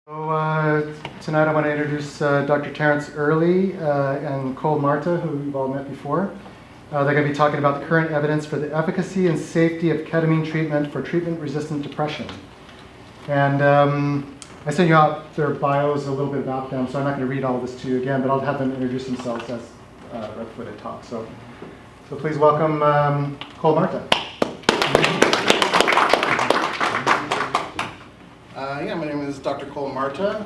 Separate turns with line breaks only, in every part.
Tonight I want to introduce Dr. Terrence Early and Marta, who you've all met before. They're going to be talking about the current evidence for the efficacy and safety of ketamine treatment for treatment-resistant depression. And I sent you out their bios, a little bit about them, so I'm not going to read all of this to you again, but I'll have them introduce themselves as right before they talk. So please welcome Marta.
My name is Dr. Marta.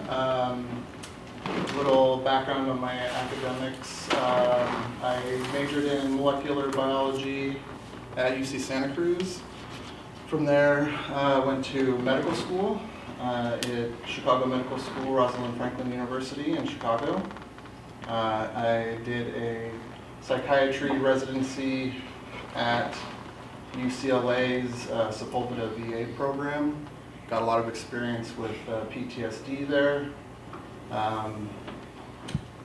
Little background on my academics. I majored in molecular biology at UC Santa Cruz. From there, went to medical school at Chicago Medical School, Rosalind Franklin University in Chicago. I did a psychiatry residency at UCLA's Sepulveda VA program. Got a lot of experience with PTSD there,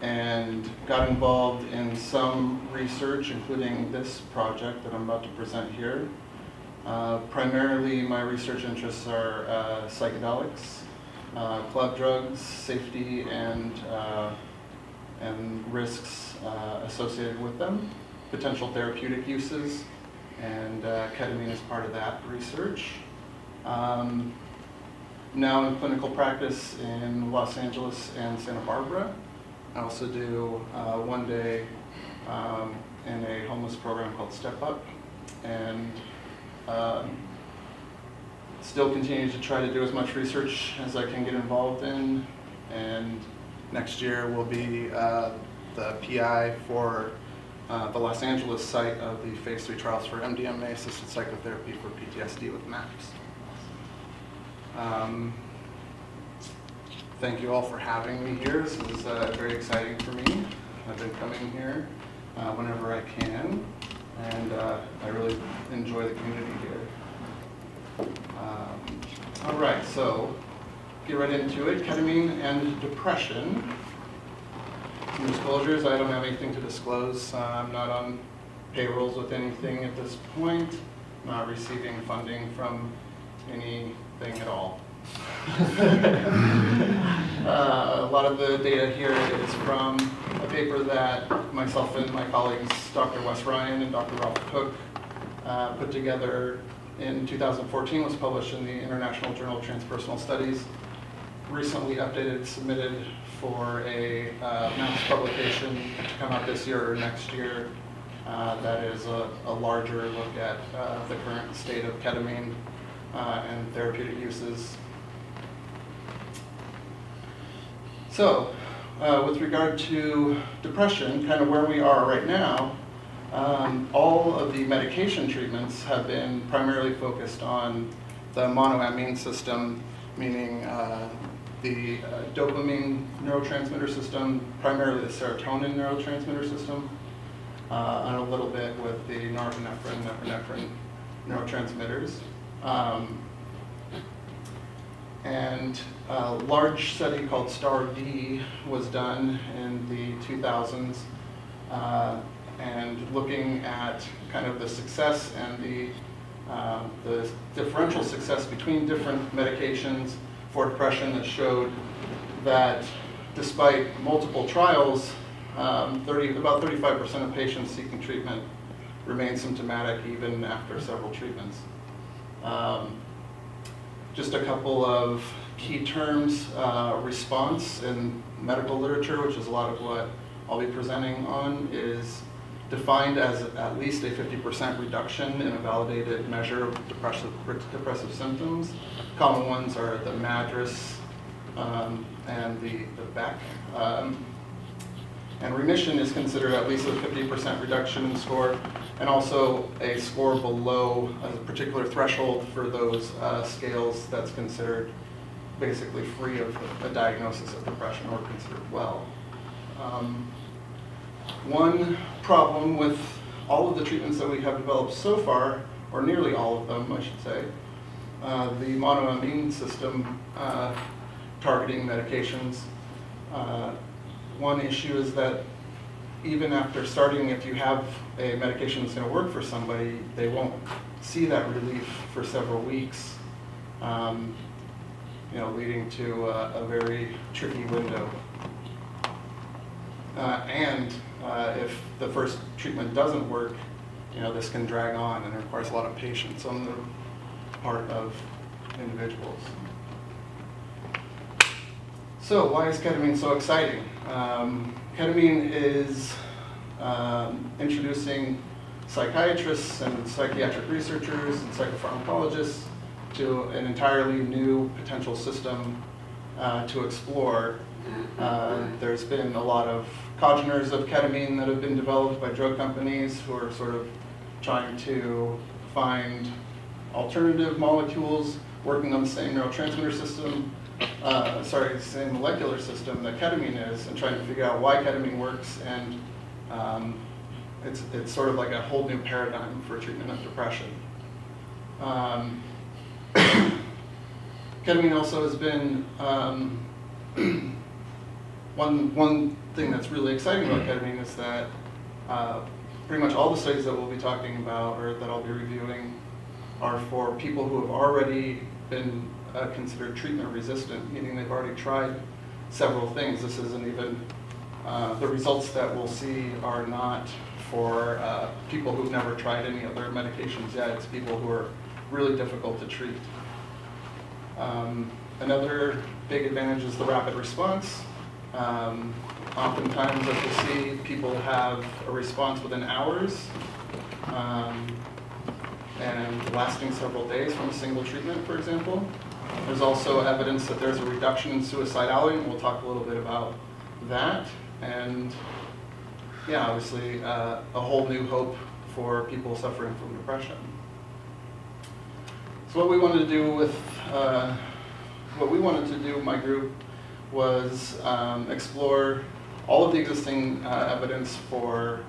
and got involved in some research, including this project that I'm about to present here. Primarily, my research interests are psychedelics, club drugs, safety, and risks associated with them, potential therapeutic uses, and ketamine is part of that research. Now in clinical practice in Los Angeles and Santa Barbara. I also do one day in a homeless program called Step Up, and still continue to try to do as much research as I can get involved in. And next year will be the PI for the Los Angeles site of the phase 3 trials for MDMA-assisted psychotherapy for PTSD with MAPS. Thank you all for having me here. This is very exciting for me. I've been coming here whenever I can, and I really enjoy the community here. All right, so get right into it. Ketamine and depression. Some disclosures: I don't have anything to disclose. I'm not on payrolls with anything at this point. Not receiving funding from anything at all. A lot of the data here is from a paper that myself and my colleagues, Dr. Wes Ryan and Dr. Ralph Cook, put together in 2014, was published in the International Journal of Transpersonal Studies. Recently updated, submitted for a MAPS publication to come out this year or next year. That is a larger look at the current state of ketamine and therapeutic uses. So, with regard to depression, kind of where we are right now, all of the medication treatments have been primarily focused on the monoamine system, meaning the dopamine neurotransmitter system, primarily the serotonin neurotransmitter system, and a little bit with the norepinephrine, epinephrine neurotransmitters. And a large study called STAR-D was done in the 2000s, and looking at kind of the success and the differential success between different medications for depression, that showed that despite multiple trials, about 35% of patients seeking treatment remain symptomatic even after several treatments. Just a couple of key terms: response in medical literature, which is a lot of what I'll be presenting on, is defined as at least a 50% reduction in a validated measure of depressive symptoms. Common ones are the MADRS and the BEC. And remission is considered at least a 50% reduction in score, and also a score below a particular threshold for those scales that's considered basically free of a diagnosis of depression or considered well. One problem with all of the treatments that we have developed so far, or nearly all of them, I should say, the monoamine system targeting medications, one issue is that even after starting, if you have a medication that's going to work for somebody, they won't see that relief for several weeks. leading to a very tricky window. If the first treatment doesn't work, this can drag on and requires a lot of patience on the part of individuals. So why is ketamine so exciting? Ketamine is introducing psychiatrists and psychiatric researchers and psychopharmacologists to an entirely new potential system to explore. There's been a lot of congeners of ketamine that have been developed by drug companies who are sort of trying to find alternative molecules working on the same neurotransmitter system, same molecular system that ketamine is, and trying to figure out why ketamine works. And it's sort of like a whole new paradigm for treatment of depression. Ketamine also has been one thing that's really exciting about ketamine is that pretty much all the studies that we'll be talking about or that I'll be reviewing are for people who have already been considered treatment resistant, meaning they've already tried several things. This isn't even, the results that we'll see are not for people who've never tried any other medications yet. It's people who are really difficult to treat. Another big advantage is the rapid response. Oftentimes, as we see, people have a response within hours and lasting several days from a single treatment, for example. There's also evidence that there's a reduction in suicidality, and we'll talk a little bit about that. And yeah, obviously, a whole new hope for people suffering from depression. So what we wanted to do, my group, was explore all of the existing evidence for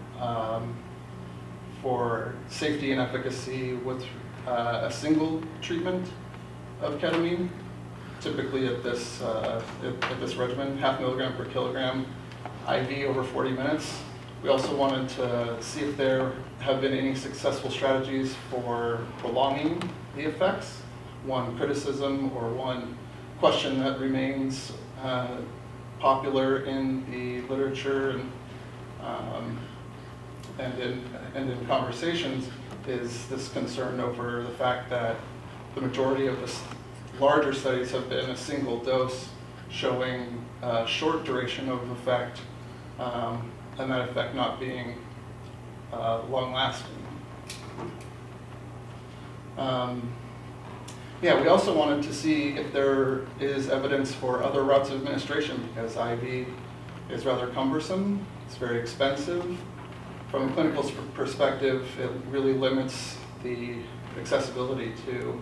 safety and efficacy with a single treatment of ketamine, typically at this regimen, 0.5 milligram per kilogram, IV over 40 minutes. We also wanted to see if there have been any successful strategies for prolonging the effects. One criticism or one question that remains popular in the literature and in conversations is this concern over the fact that the majority of the larger studies have been a single dose showing a short duration of effect, and that effect not being long-lasting. We also wanted to see if there is evidence for other routes of administration, because IV is rather cumbersome, it's very expensive. From a clinical perspective, it really limits the accessibility to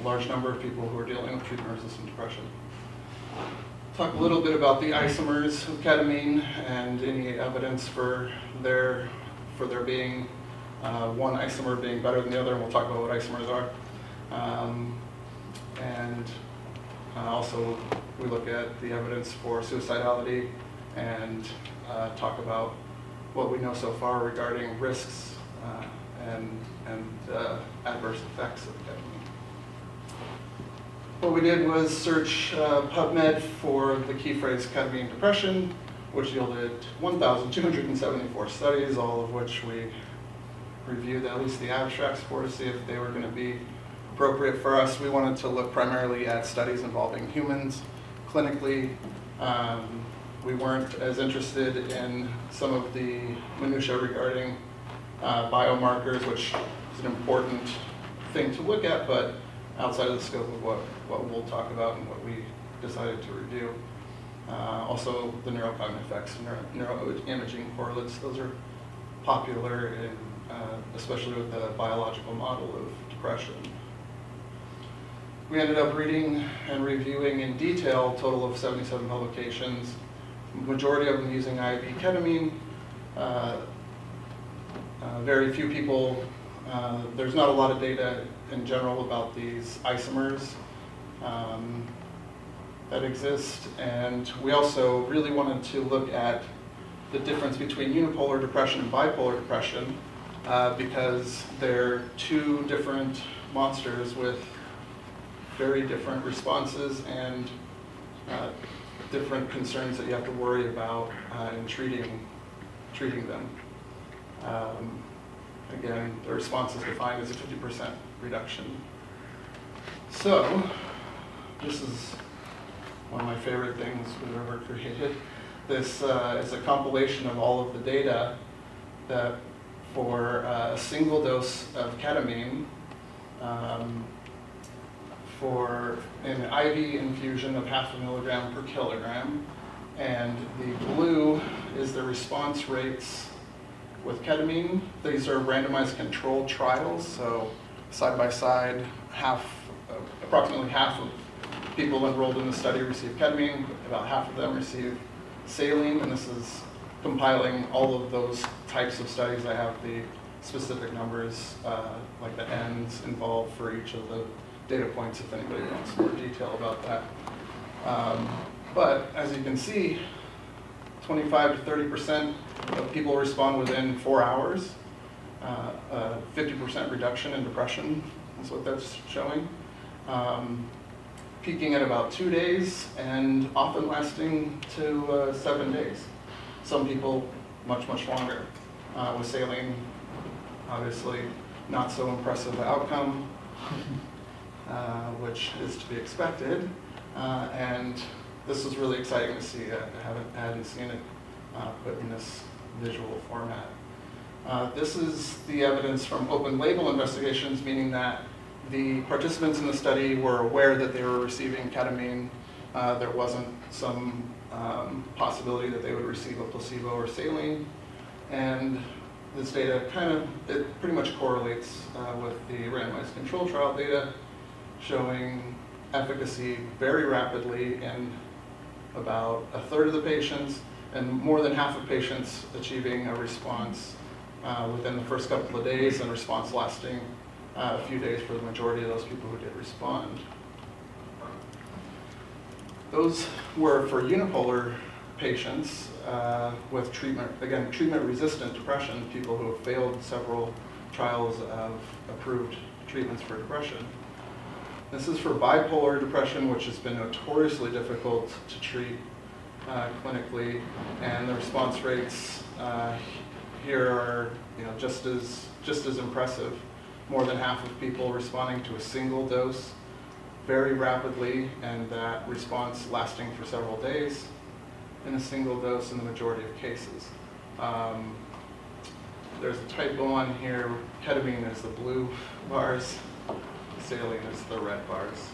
a large number of people who are dealing with treatment-resistant depression. Talk a little bit about the isomers of ketamine and any evidence for there being one isomer being better than the other, and we'll talk about what isomers are. Also, we look at the evidence for suicidality and talk about what we know so far regarding risks and adverse effects of ketamine. What we did was search PubMed for the key phrase ketamine depression, which yielded 1,274 studies, all of which we reviewed at least the abstracts for to see if they were going to be appropriate for us. We wanted to look primarily at studies involving humans clinically. We weren't as interested in some of the minutiae regarding biomarkers, which is an important thing to look at, but outside of the scope of what we'll talk about and what we decided to review. Also, the neurocognitive effects, neuroimaging correlates, those are popular, especially with the biological model of depression. We ended up reading and reviewing in detail a total of 77 publications, majority of them using IV ketamine. Very few people, there's not a lot of data in general about these isomers that exist, and we also really wanted to look at the difference between unipolar depression and bipolar depression because they're two different monsters with very different responses and different concerns that you have to worry about in treating them. Again, the response is defined as a 50% reduction. So, this is one of my favorite things we've ever created. This is a compilation of all of the data that for a single dose of ketamine for an IV infusion of 0.5 milligram per kilogram, and the blue is the response rates with ketamine. These are randomized controlled trials, so side by side, approximately half of people enrolled in the study receive ketamine, about half of them receive saline, and this is compiling all of those types of studies. I have the specific numbers, like the ends involved for each of the data points if anybody wants more detail about that. But as you can see, 25 to 30% of people respond within 4 hours. 50% reduction in depression is what that's showing. Peaking at about 2 days and often lasting to 7 days. Some people much, much longer. With saline, obviously not so impressive outcome, which is to be expected. And this is really exciting to see. I hadn't seen it put in this visual format. This is the evidence from open label investigations, meaning that the participants in the study were aware that they were receiving ketamine. There wasn't some possibility that they would receive a placebo or saline. And this data it pretty much correlates with the randomized control trial data, showing efficacy very rapidly in about a third of the patients, and more than half of patients achieving a response within the first couple of days, and response lasting a few days for the majority of those people who did respond. Those were for unipolar patients with treatment-resistant depression, people who have failed several trials of approved treatments for depression. This is for bipolar depression, which has been notoriously difficult to treat clinically, and the response rates here are just as impressive. More than half of people responding to a single dose very rapidly, and that response lasting for several days in a single dose in the majority of cases. There's a typo on here. Ketamine is the blue bars, saline is the red bars.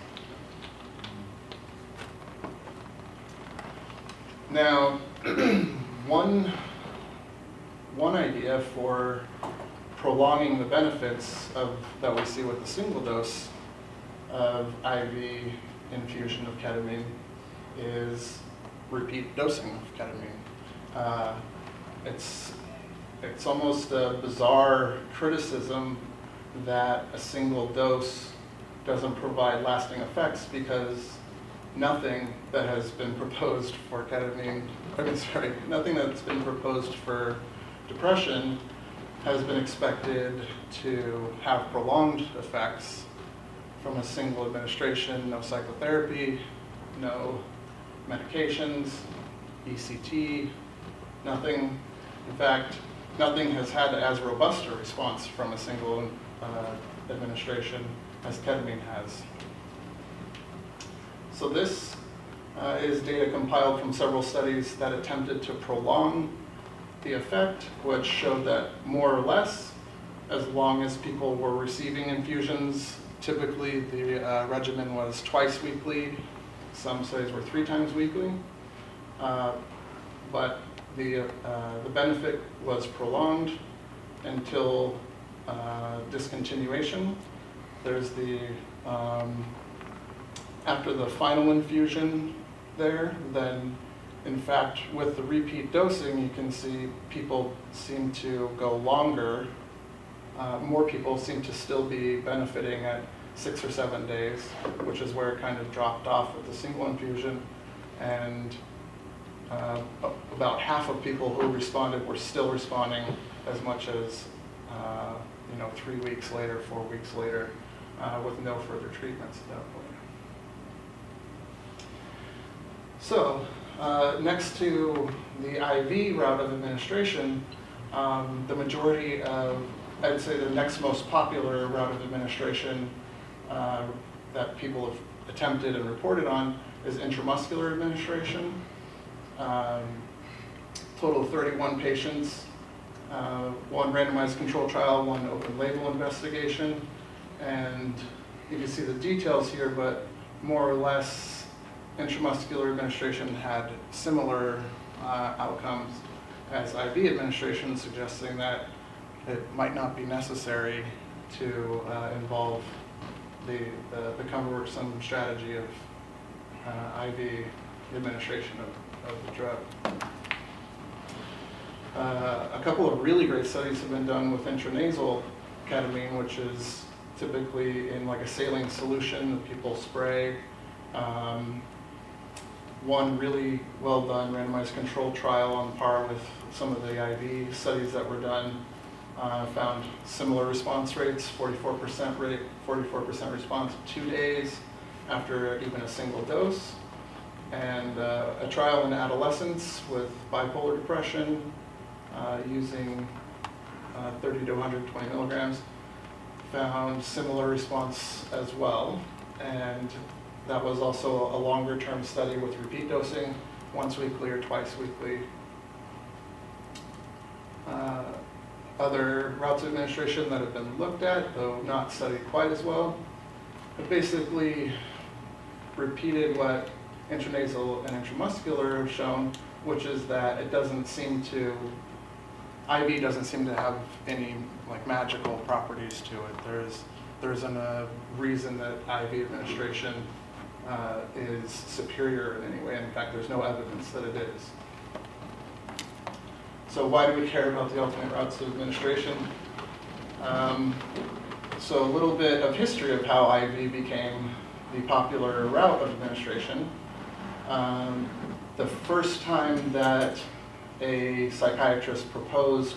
Now, one idea for prolonging the benefits that we see with the single dose of IV infusion of ketamine is repeat dosing of ketamine. It's almost a bizarre criticism that a single dose doesn't provide lasting effects, because nothing that has been proposed for nothing that's been proposed for depression has been expected to have prolonged effects from a single administration. No psychotherapy, no medications, ECT, nothing. In fact, nothing has had as robust a response from a single administration as ketamine has. So this is data compiled from several studies that attempted to prolong the effect, which showed that more or less, as long as people were receiving infusions, typically the regimen was twice weekly. Some studies were 3 times weekly. But the benefit was prolonged until discontinuation. There's the after the final infusion there, then in fact with the repeat dosing you can see people seem to go longer. More people seem to still be benefiting at 6 or 7 days, which is where it kind of dropped off with the single infusion. And about half of people who responded were still responding as much as 3 weeks later, 4 weeks later, with no further treatments at that point. So, next to the IV route of administration, the majority of, I'd say the next most popular route of administration that people have attempted and reported on is intramuscular administration. Total of 31 patients, one randomized control trial, one open label investigation, and you can see the details here, but more or less intramuscular administration had similar outcomes as IV administration, suggesting that it might not be necessary to involve the cumbersome strategy of IV administration of the drug. A couple of really great studies have been done with intranasal ketamine, which is typically in like a saline solution that people spray. One really well done randomized controlled trial on par with some of the IV studies that were done found similar response rates, 44% rate, 44% response 2 days after even a single dose. And a trial in adolescents with bipolar depression using 30 to 120 milligrams found similar response as well. And that was also a longer term study with repeat dosing, once weekly or twice weekly. Other routes of administration that have been looked at, though not studied quite as well, have basically repeated what intranasal and intramuscular have shown, which is that it doesn't seem to, IV doesn't seem to have any like magical properties to it. There isn't a reason that IV administration is superior in any way. In fact, there's no evidence that it is. So why do we care about the alternate routes of administration? So a little bit of history of how IV became the popular route of administration. The first time that a psychiatrist proposed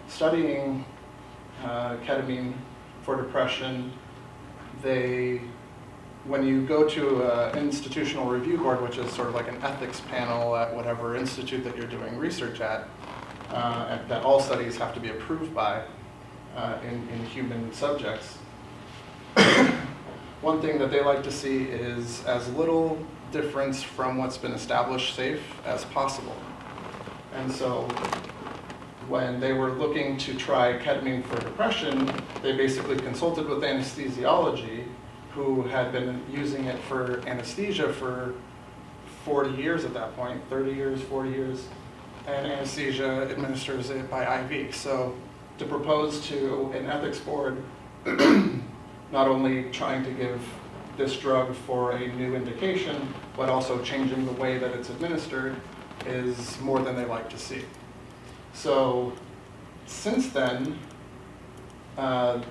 studying ketamine for depression, when you go to an institutional review board, which is sort of like an ethics panel at whatever institute that you're doing research at, that all studies have to be approved by in human subjects. One thing that they like to see is as little difference from what's been established safe as possible. And so when they were looking to try ketamine for depression, they basically consulted with anesthesiology, who had been using it for anesthesia for 40 years at that point, 30 years, 40 years, and anesthesia administers it by IV. So to propose to an ethics board, not only trying to give this drug for a new indication, but also changing the way that it's administered, is more than they like to see. So since then, as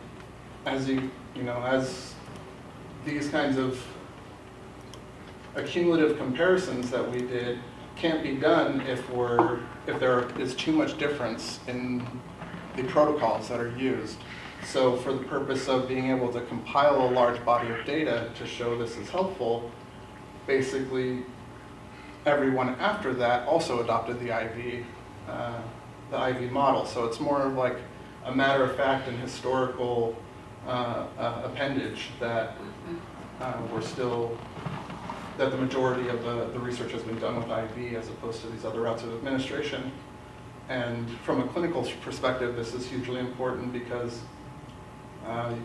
these kinds of accumulative comparisons that we did can't be done if there is too much difference in the protocols that are used. So for the purpose of being able to compile a large body of data to show this is helpful, basically everyone after that also adopted the IV model. So it's more of like a matter of fact and historical appendage that that the majority of the research has been done with IV as opposed to these other routes of administration. And from a clinical perspective, this is hugely important because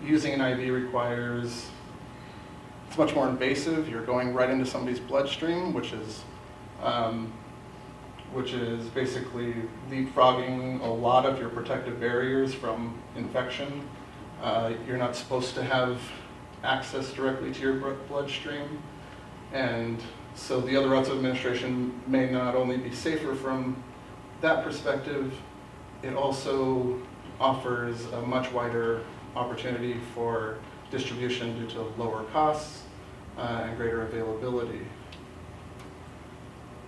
using an IV requires, it's much more invasive. You're going right into somebody's bloodstream, which is basically leapfrogging a lot of your protective barriers from infection. You're not supposed to have access directly to your bloodstream. And so the other routes of administration may not only be safer from that perspective, it also offers a much wider opportunity for distribution due to lower costs and greater availability.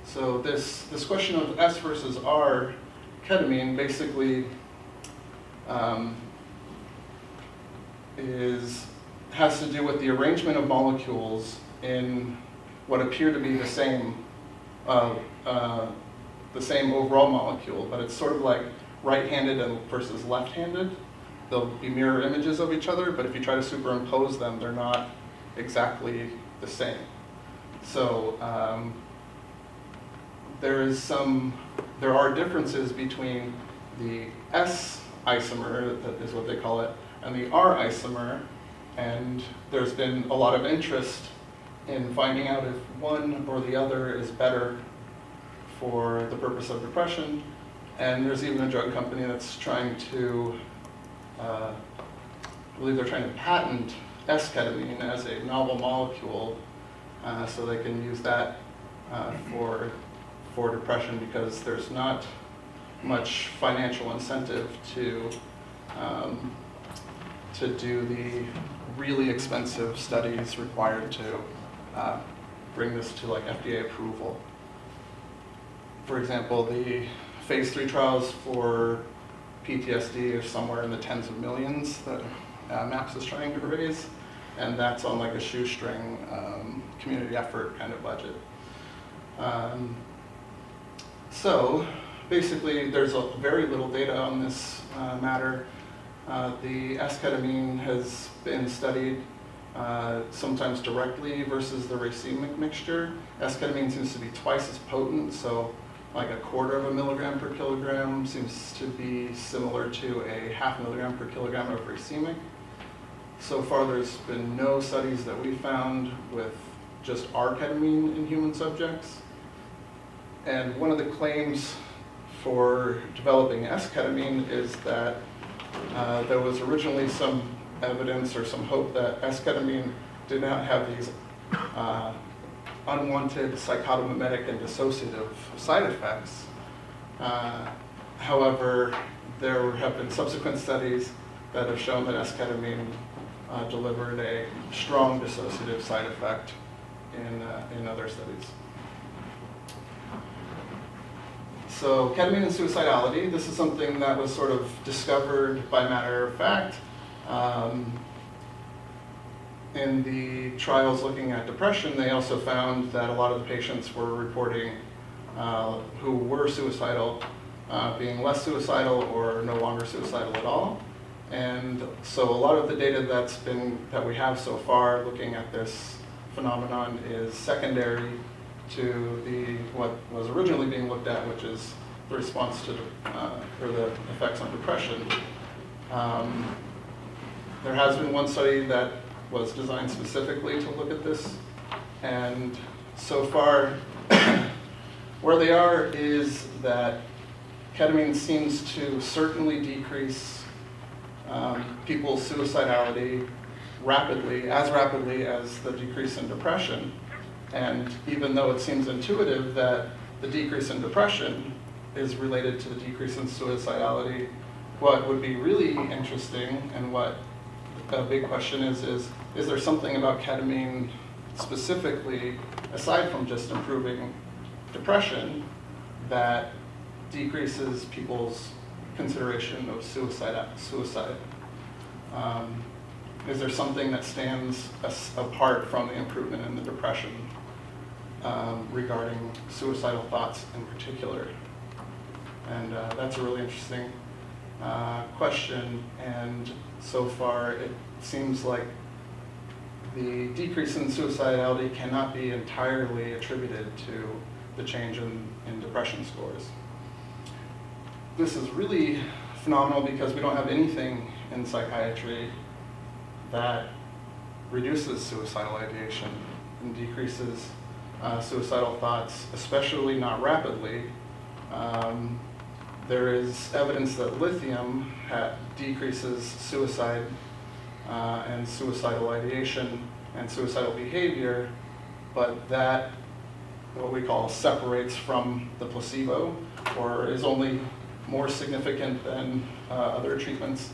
So this question of S versus R ketamine basically has to do with the arrangement of molecules in what appear to be the same the same overall molecule, but it's sort of like right-handed versus left-handed. They'll be mirror images of each other, but if you try to superimpose them, they're not exactly the same. So there are differences between the S isomer, that is what they call it, and the R isomer, and there's been a lot of interest in finding out if one or the other is better for the purpose of depression. And there's even a drug company that's trying to, I believe they're trying to patent S-ketamine as a novel molecule, so they can use that for depression, because there's not much financial incentive to do the really expensive studies required to bring this to like FDA approval. For example, the phase 3 trials for PTSD are somewhere in the tens of millions that MAPS is trying to raise, and that's on like a shoestring community effort kind of budget. So basically, there's very little data on this matter. The S-ketamine has been studied sometimes directly versus the racemic mixture. S-ketamine seems to be twice as potent, so like 1/4 milligram per kilogram seems to be similar to a 0.5 milligram per kilogram of racemic. So far, there's been no studies that we found with just R-ketamine in human subjects. And one of the claims for developing S-ketamine is that there was originally some evidence or some hope that S-ketamine did not have these unwanted psychotomimetic and dissociative side effects. However, there have been subsequent studies that have shown that S-ketamine delivered a strong dissociative side effect in other studies. So ketamine and suicidality, this is something that was sort of discovered by matter of fact. In the trials looking at depression, they also found that a lot of the patients were reporting who were suicidal being less suicidal or no longer suicidal at all. And so a lot of the data that we have so far looking at this phenomenon is secondary to what was originally being looked at, which is the response to or the effects on depression. There has been one study that was designed specifically to look at this, and so far where they are is that ketamine seems to certainly decrease people's suicidality as rapidly as the decrease in depression. And even though it seems intuitive that the decrease in depression is related to the decrease in suicidality, what would be really interesting and what a big question is there something about ketamine specifically, aside from just improving depression, that decreases people's consideration of suicide? Is there something that stands apart from the improvement in the depression regarding suicidal thoughts in particular? And that's a really interesting question, and so far it seems like the decrease in suicidality cannot be entirely attributed to the change in depression scores. This is really phenomenal because we don't have anything in psychiatry that reduces suicidal ideation and decreases suicidal thoughts, especially not rapidly. There is evidence that lithium decreases suicide and suicidal ideation and suicidal behavior, but that, what we call, separates from the placebo, or is only more significant than other treatments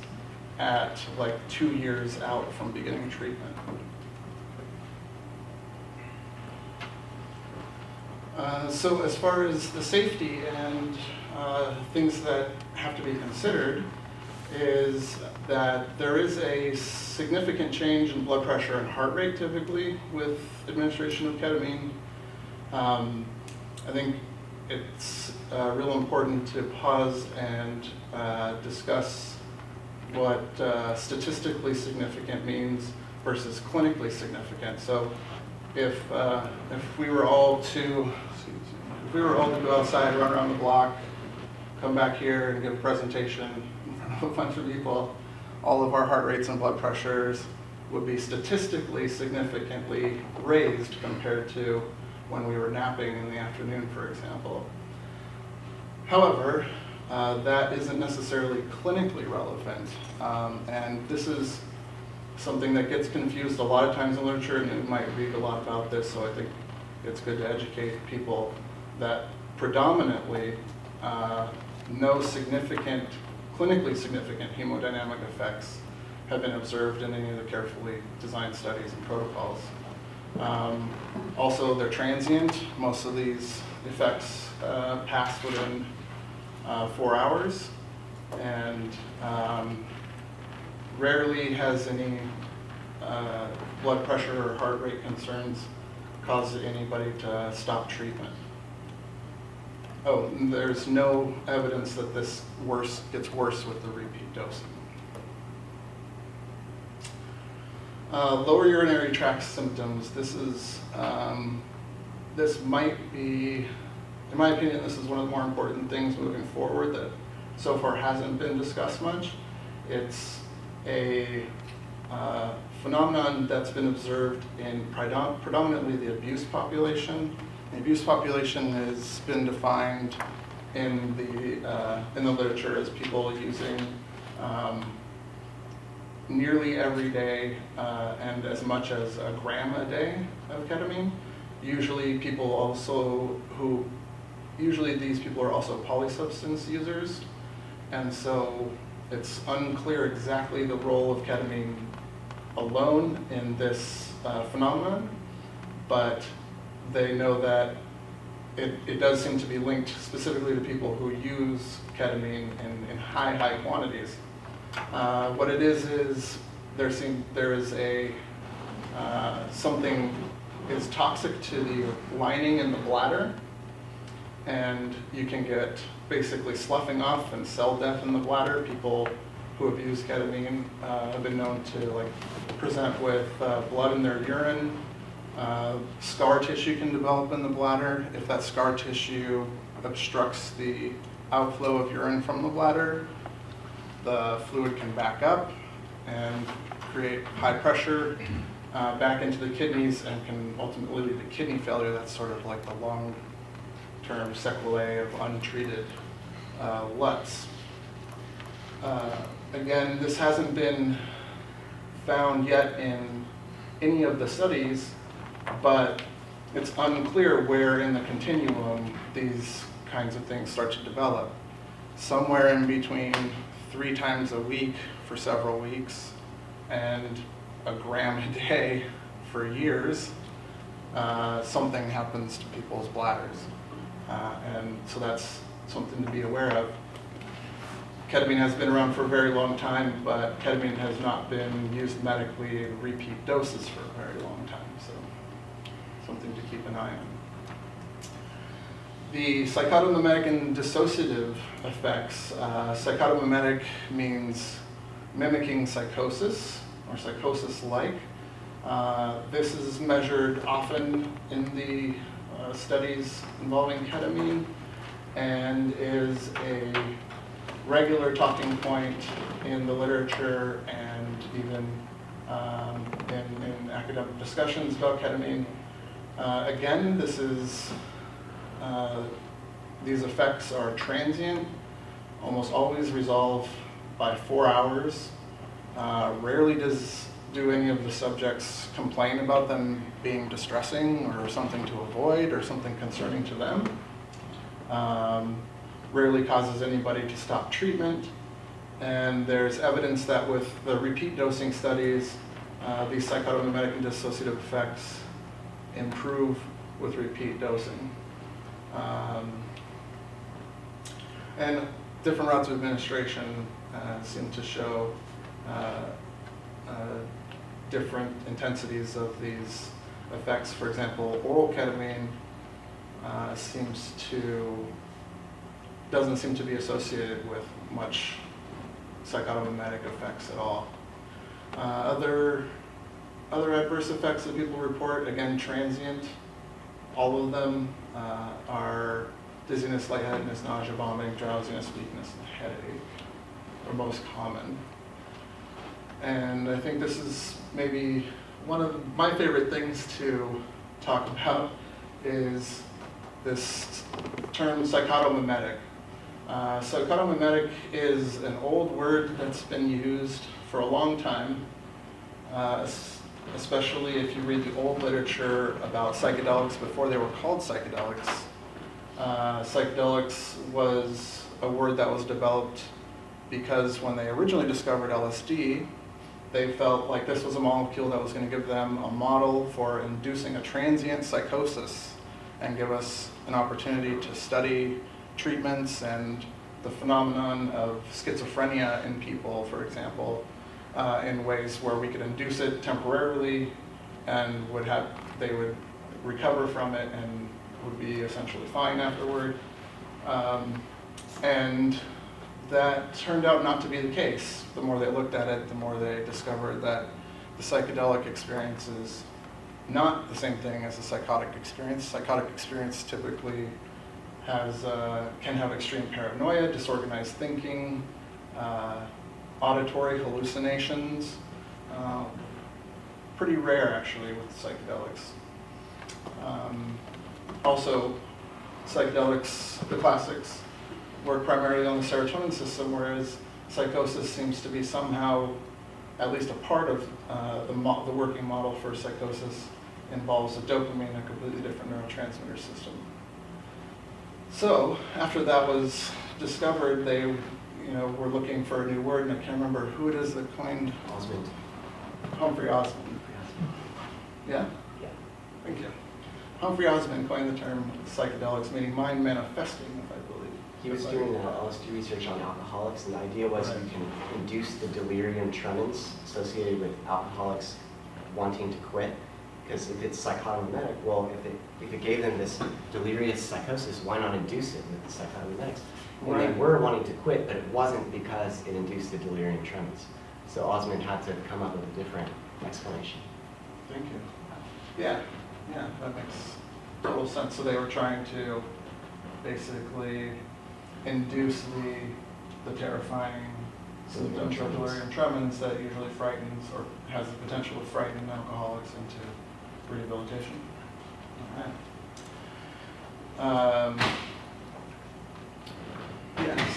at like 2 years out from beginning treatment. So as far as the safety and things that have to be considered is that there is a significant change in blood pressure and heart rate typically with administration of ketamine. I think it's real important to pause and discuss what statistically significant means versus clinically significant. So if we were all to go outside, run around the block, come back here and give a presentation in front of a bunch of people, all of our heart rates and blood pressures would be statistically significantly raised compared to when we were napping in the afternoon, for example. However, that isn't necessarily clinically relevant, and this is something that gets confused a lot of times in literature, and you might read a lot about this, so I think it's good to educate people that predominantly no significant, clinically significant hemodynamic effects have been observed in any of the carefully designed studies and protocols. Also, they're transient. Most of these effects pass within 4 hours, and rarely has any blood pressure or heart rate concerns caused anybody to stop treatment. Oh, and there's no evidence that this gets worse with the repeat dosing. Lower urinary tract symptoms. This might be, in my opinion, this is one of the more important things moving forward that so far hasn't been discussed much. It's a phenomenon that's been observed in predominantly the abuse population. The abuse population has been defined in the literature as people using nearly every day and as much as a gram a day of ketamine. Usually these people are also polysubstance users, and so it's unclear exactly the role of ketamine alone in this phenomenon, but they know that it does seem to be linked specifically to people who use ketamine in high quantities. What it is there is a something is toxic to the lining in the bladder, and you can get basically sloughing off and cell death in the bladder. People who have used ketamine have been known to present with blood in their urine. Scar tissue can develop in the bladder. If that scar tissue obstructs the outflow of urine from the bladder, the fluid can back up and create high pressure back into the kidneys and can ultimately lead to kidney failure. That's sort of like the long-term sequelae of untreated LUTs. Again, this hasn't been found yet in any of the studies, but it's unclear where in the continuum these kinds of things start to develop. Somewhere in between 3 times a week for several weeks and a gram a day for years, something happens to people's bladders. And so that's something to be aware of. Ketamine has been around for a very long time, but ketamine has not been used medically in repeat doses for a very long time, so something to keep an eye on. The psychotomimetic and dissociative effects. Psychotomimetic means mimicking psychosis or psychosis-like. This is measured often in the studies involving ketamine and is a regular talking point in the literature and even in academic discussions about ketamine. Again, these effects are transient, almost always resolve by 4 hours. Rarely do any of the subjects complain about them being distressing or something to avoid or something concerning to them. Rarely causes anybody to stop treatment. And there's evidence that with the repeat dosing studies, these psychotomimetic and dissociative effects improve with repeat dosing. And different routes of administration seem to show different intensities of these effects. For example, oral ketamine doesn't seem to be associated with much psychotomimetic effects at all. Other adverse effects that people report, again, transient. All of them are dizziness, lightheadedness, nausea, vomiting, drowsiness, weakness, and headache are most common. And I think this is maybe one of my favorite things to talk about is this term psychotomimetic. Psychotomimetic is an old word that's been used for a long time, especially if you read the old literature about psychedelics before they were called psychedelics. Psychedelics was a word that was developed because when they originally discovered LSD, they felt like this was a molecule that was going to give them a model for inducing a transient psychosis and give us an opportunity to study treatments and the phenomenon of schizophrenia in people, for example, in ways where we could induce it temporarily and they would recover from it and would be essentially fine afterward. And that turned out not to be the case. The more they looked at it, the more they discovered that the psychedelic experience is not the same thing as a psychotic experience. Psychotic experience typically can have extreme paranoia, disorganized thinking, auditory hallucinations. Pretty rare, actually, with psychedelics. Also, psychedelics, the classics, work primarily on the serotonin system, whereas psychosis seems to be somehow, at least a part of the working model for psychosis involves a dopamine, a completely different neurotransmitter system. So after that was discovered, they were looking for a new word, and I can't remember who it is that coined.
Osmond.
Humphrey Osmond. Yeah?
Yeah.
Thank you. Humphrey Osmond coined the term psychedelics, meaning mind manifesting, if I believe.
He was doing LSD research on alcoholics, and the idea was you can induce the delirium tremens associated with alcoholics wanting to quit. Because if it's psychotomimetic, well, if it gave them this delirious psychosis, why not induce it with the psychotomimetics? And they were wanting to quit, but it wasn't because it induced the delirium tremens. So Osmond had to come up with a different explanation.
Thank you. Yeah, that makes total sense. So they were trying to basically induce the terrifying symptoms of delirium tremens that usually frightens or has the potential to frighten alcoholics into rehabilitation. All right.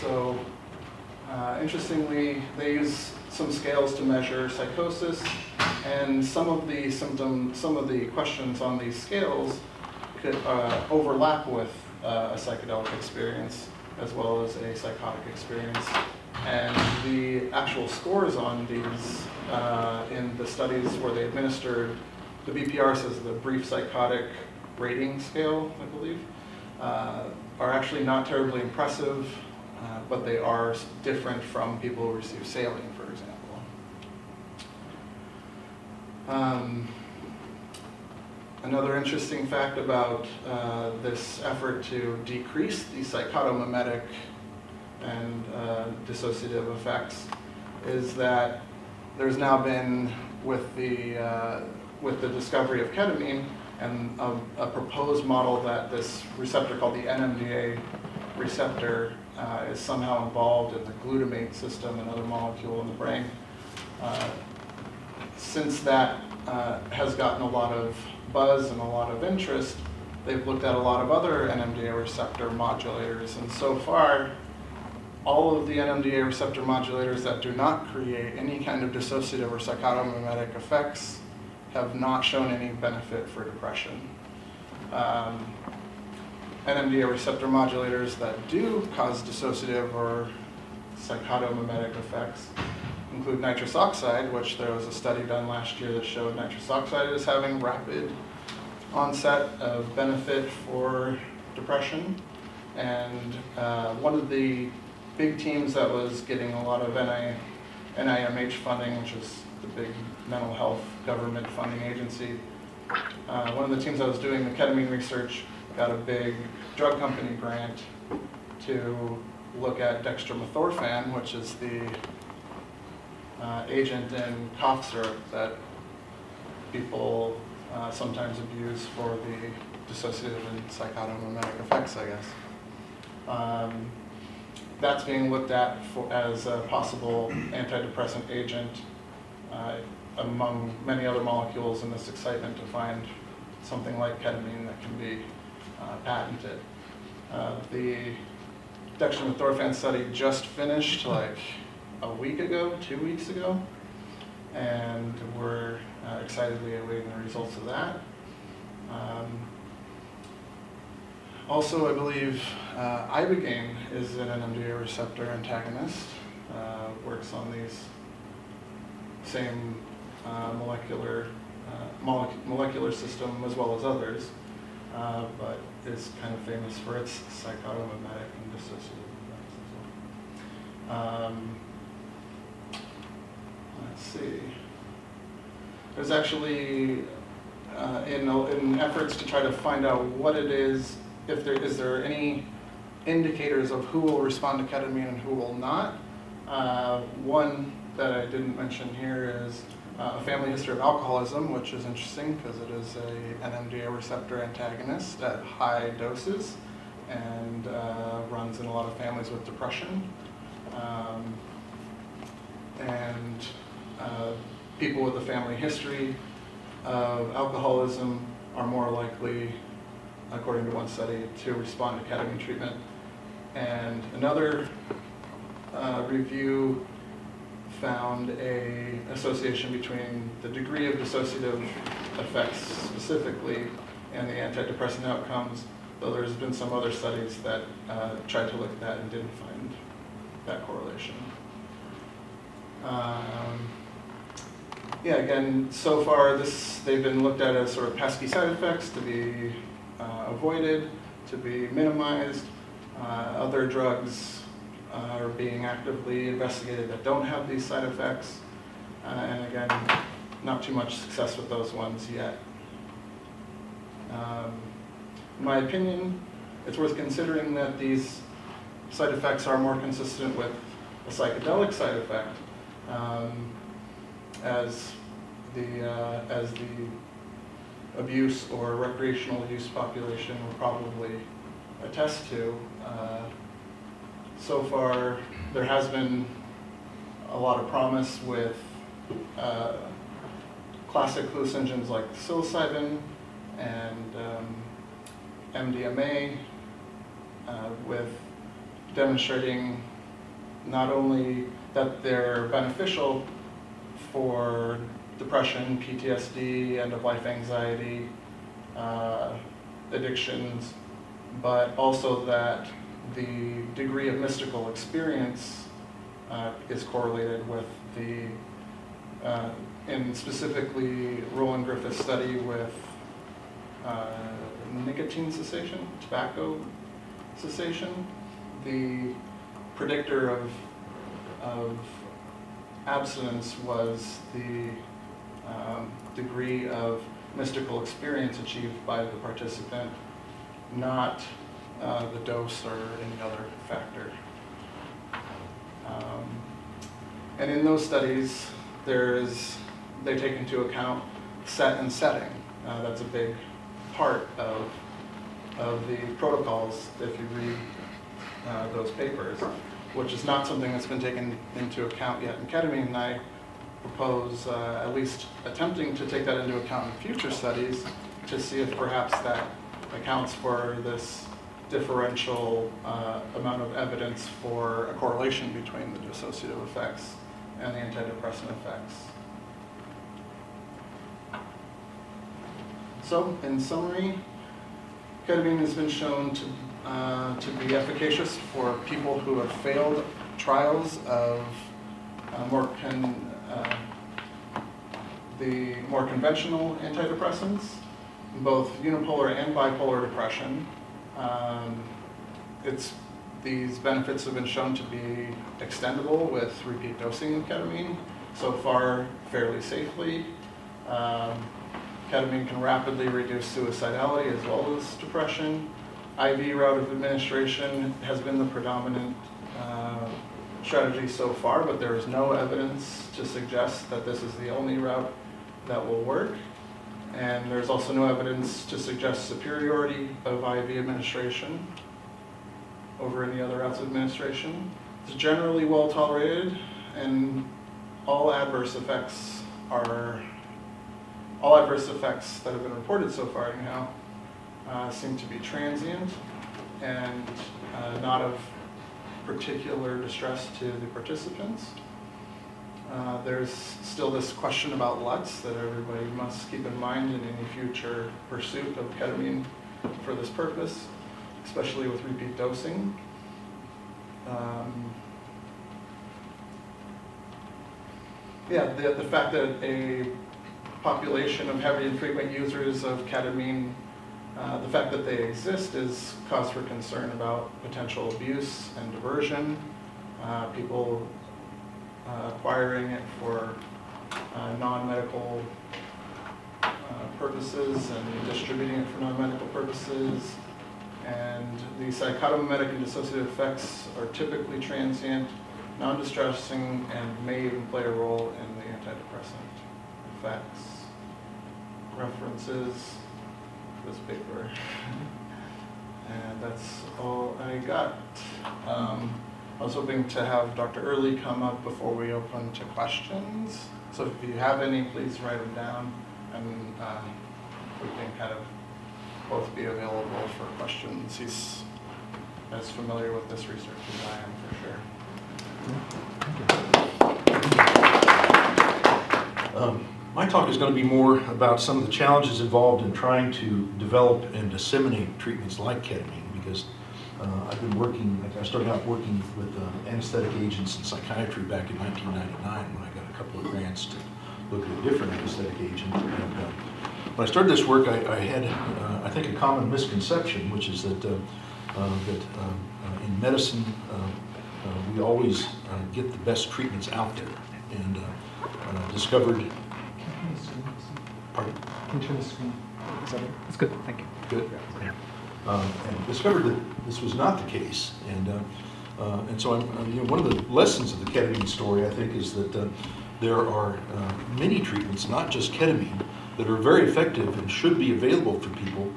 So interestingly, they use some scales to measure psychosis, and some of the questions on these scales could overlap with a psychedelic experience as well as a psychotic experience. And the actual scores on these in the studies where they administered, the BPR says the brief psychotic rating scale, I believe, are actually not terribly impressive, but they are different from people who receive saline, for example. Another interesting fact about this effort to decrease the psychotomimetic and dissociative effects is that there's now been, with the discovery of ketamine and a proposed model that this receptor called the NMDA receptor is somehow involved in the glutamate system, another molecule in the brain. Since that has gotten a lot of buzz and a lot of interest, they've looked at a lot of other NMDA receptor modulators, and so far, all of the NMDA receptor modulators that do not create any kind of dissociative or psychotomimetic effects have not shown any benefit for depression. NMDA receptor modulators that do cause dissociative or psychotomimetic effects include nitrous oxide, which there was a study done last year that showed nitrous oxide is having rapid onset of benefit for depression. And one of the big teams that was getting a lot of NIMH funding, which is the big mental health government funding agency, one of the teams that was doing the ketamine research got a big drug company grant to look at dextromethorphan, which is the agent in cough syrup that people sometimes abuse for the dissociative and psychotomimetic effects, I guess. That's being looked at as a possible antidepressant agent among many other molecules in this excitement to find something like ketamine that can be patented. The dextromethorphan study just finished like a week ago, 2 weeks ago, and we're excitedly awaiting the results of that. Also, I believe ibogaine is an NMDA receptor antagonist, works on these same molecular system as well as others, but is kind of famous for its psychotomimetic and dissociative effects as well. Let's see. There's actually, in efforts to try to find out what it is, if there any indicators of who will respond to ketamine and who will not. One that I didn't mention here is a family history of alcoholism, which is interesting because it is an NMDA receptor antagonist at high doses and runs in a lot of families with depression. People with a family history of alcoholism are more likely, according to one study, to respond to ketamine treatment. And another review found an association between the degree of dissociative effects specifically and the antidepressant outcomes, though there's been some other studies that tried to look at that and didn't find that correlation. Again, so far they've been looked at as sort of pesky side effects to be avoided, to be minimized. Other drugs are being actively investigated that don't have these side effects. And again, not too much success with those ones yet. In my opinion, it's worth considering that these side effects are more consistent with a psychedelic side effect, as the abuse or recreational use population will probably attest to. So far, there has been a lot of promise with classic hallucinogens like psilocybin and MDMA, with demonstrating not only that they're beneficial for depression, PTSD, end-of-life anxiety, addictions, but also that the degree of mystical experience is correlated with in specifically Roland Griffith's study with nicotine cessation, tobacco cessation. The predictor of abstinence was the degree of mystical experience achieved by the participant, not the dose or any other factor. And in those studies, they take into account set and setting. That's a big part of the protocols if you read those papers, which is not something that's been taken into account yet in ketamine. And I propose at least attempting to take that into account in future studies to see if perhaps that accounts for this differential amount of evidence for a correlation between the dissociative effects and the antidepressant effects. So, in summary, ketamine has been shown to be efficacious for people who have failed trials of the more conventional antidepressants, both unipolar and bipolar depression. These benefits have been shown to be extendable with repeat dosing of ketamine, so far fairly safely. Ketamine can rapidly reduce suicidality as well as depression. IV route of administration has been the predominant strategy so far, but there is no evidence to suggest that this is the only route that will work. And there's also no evidence to suggest superiority of IV administration over any other routes of administration. It's generally well tolerated, and all adverse effects that have been reported so far anyhow seem to be transient and not of particular distress to the participants. There's still this question about LUTs that everybody must keep in mind in any future pursuit of ketamine for this purpose, especially with repeat dosing. The fact that a population of heavy and frequent users of ketamine, the fact that they exist is cause for concern about potential abuse and diversion. People acquiring it for non-medical purposes and distributing it for non-medical purposes. And the psychotomimetic and dissociative effects are typically transient, non-distressing, and may even play a role in the antidepressant effects. References, this paper. And that's all I got. I was hoping to have Dr. Early come up before we open to questions. So if you have any, please write them down, and we can kind of both be available for questions. He's as familiar with this research as I am, for sure.
My talk is going to be more about some of the challenges involved in trying to develop and disseminate treatments like ketamine, because I started out working with anesthetic agents in psychiatry back in 1999 when I got a couple of grants to look at a different anesthetic agent. And when I started this work, I had, I think, a common misconception, which is that in medicine, we always get the best treatments out there, and discovered. Pardon?
Can you turn the screen? That's good, thank you.
Good. And discovered that this was not the case, and so one of the lessons of the ketamine story, I think, is that there are many treatments, not just ketamine, that are very effective and should be available for people,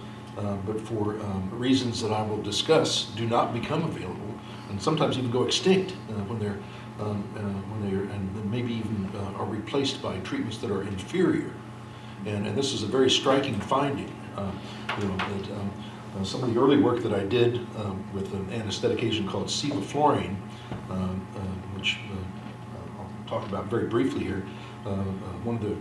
but for reasons that I will discuss, do not become available, and sometimes even go extinct when they're and maybe even are replaced by treatments that are inferior. And this is a very striking finding. Some of the early work that I did with an anesthetic agent called sevoflurane, which I'll talk about very briefly here. One of the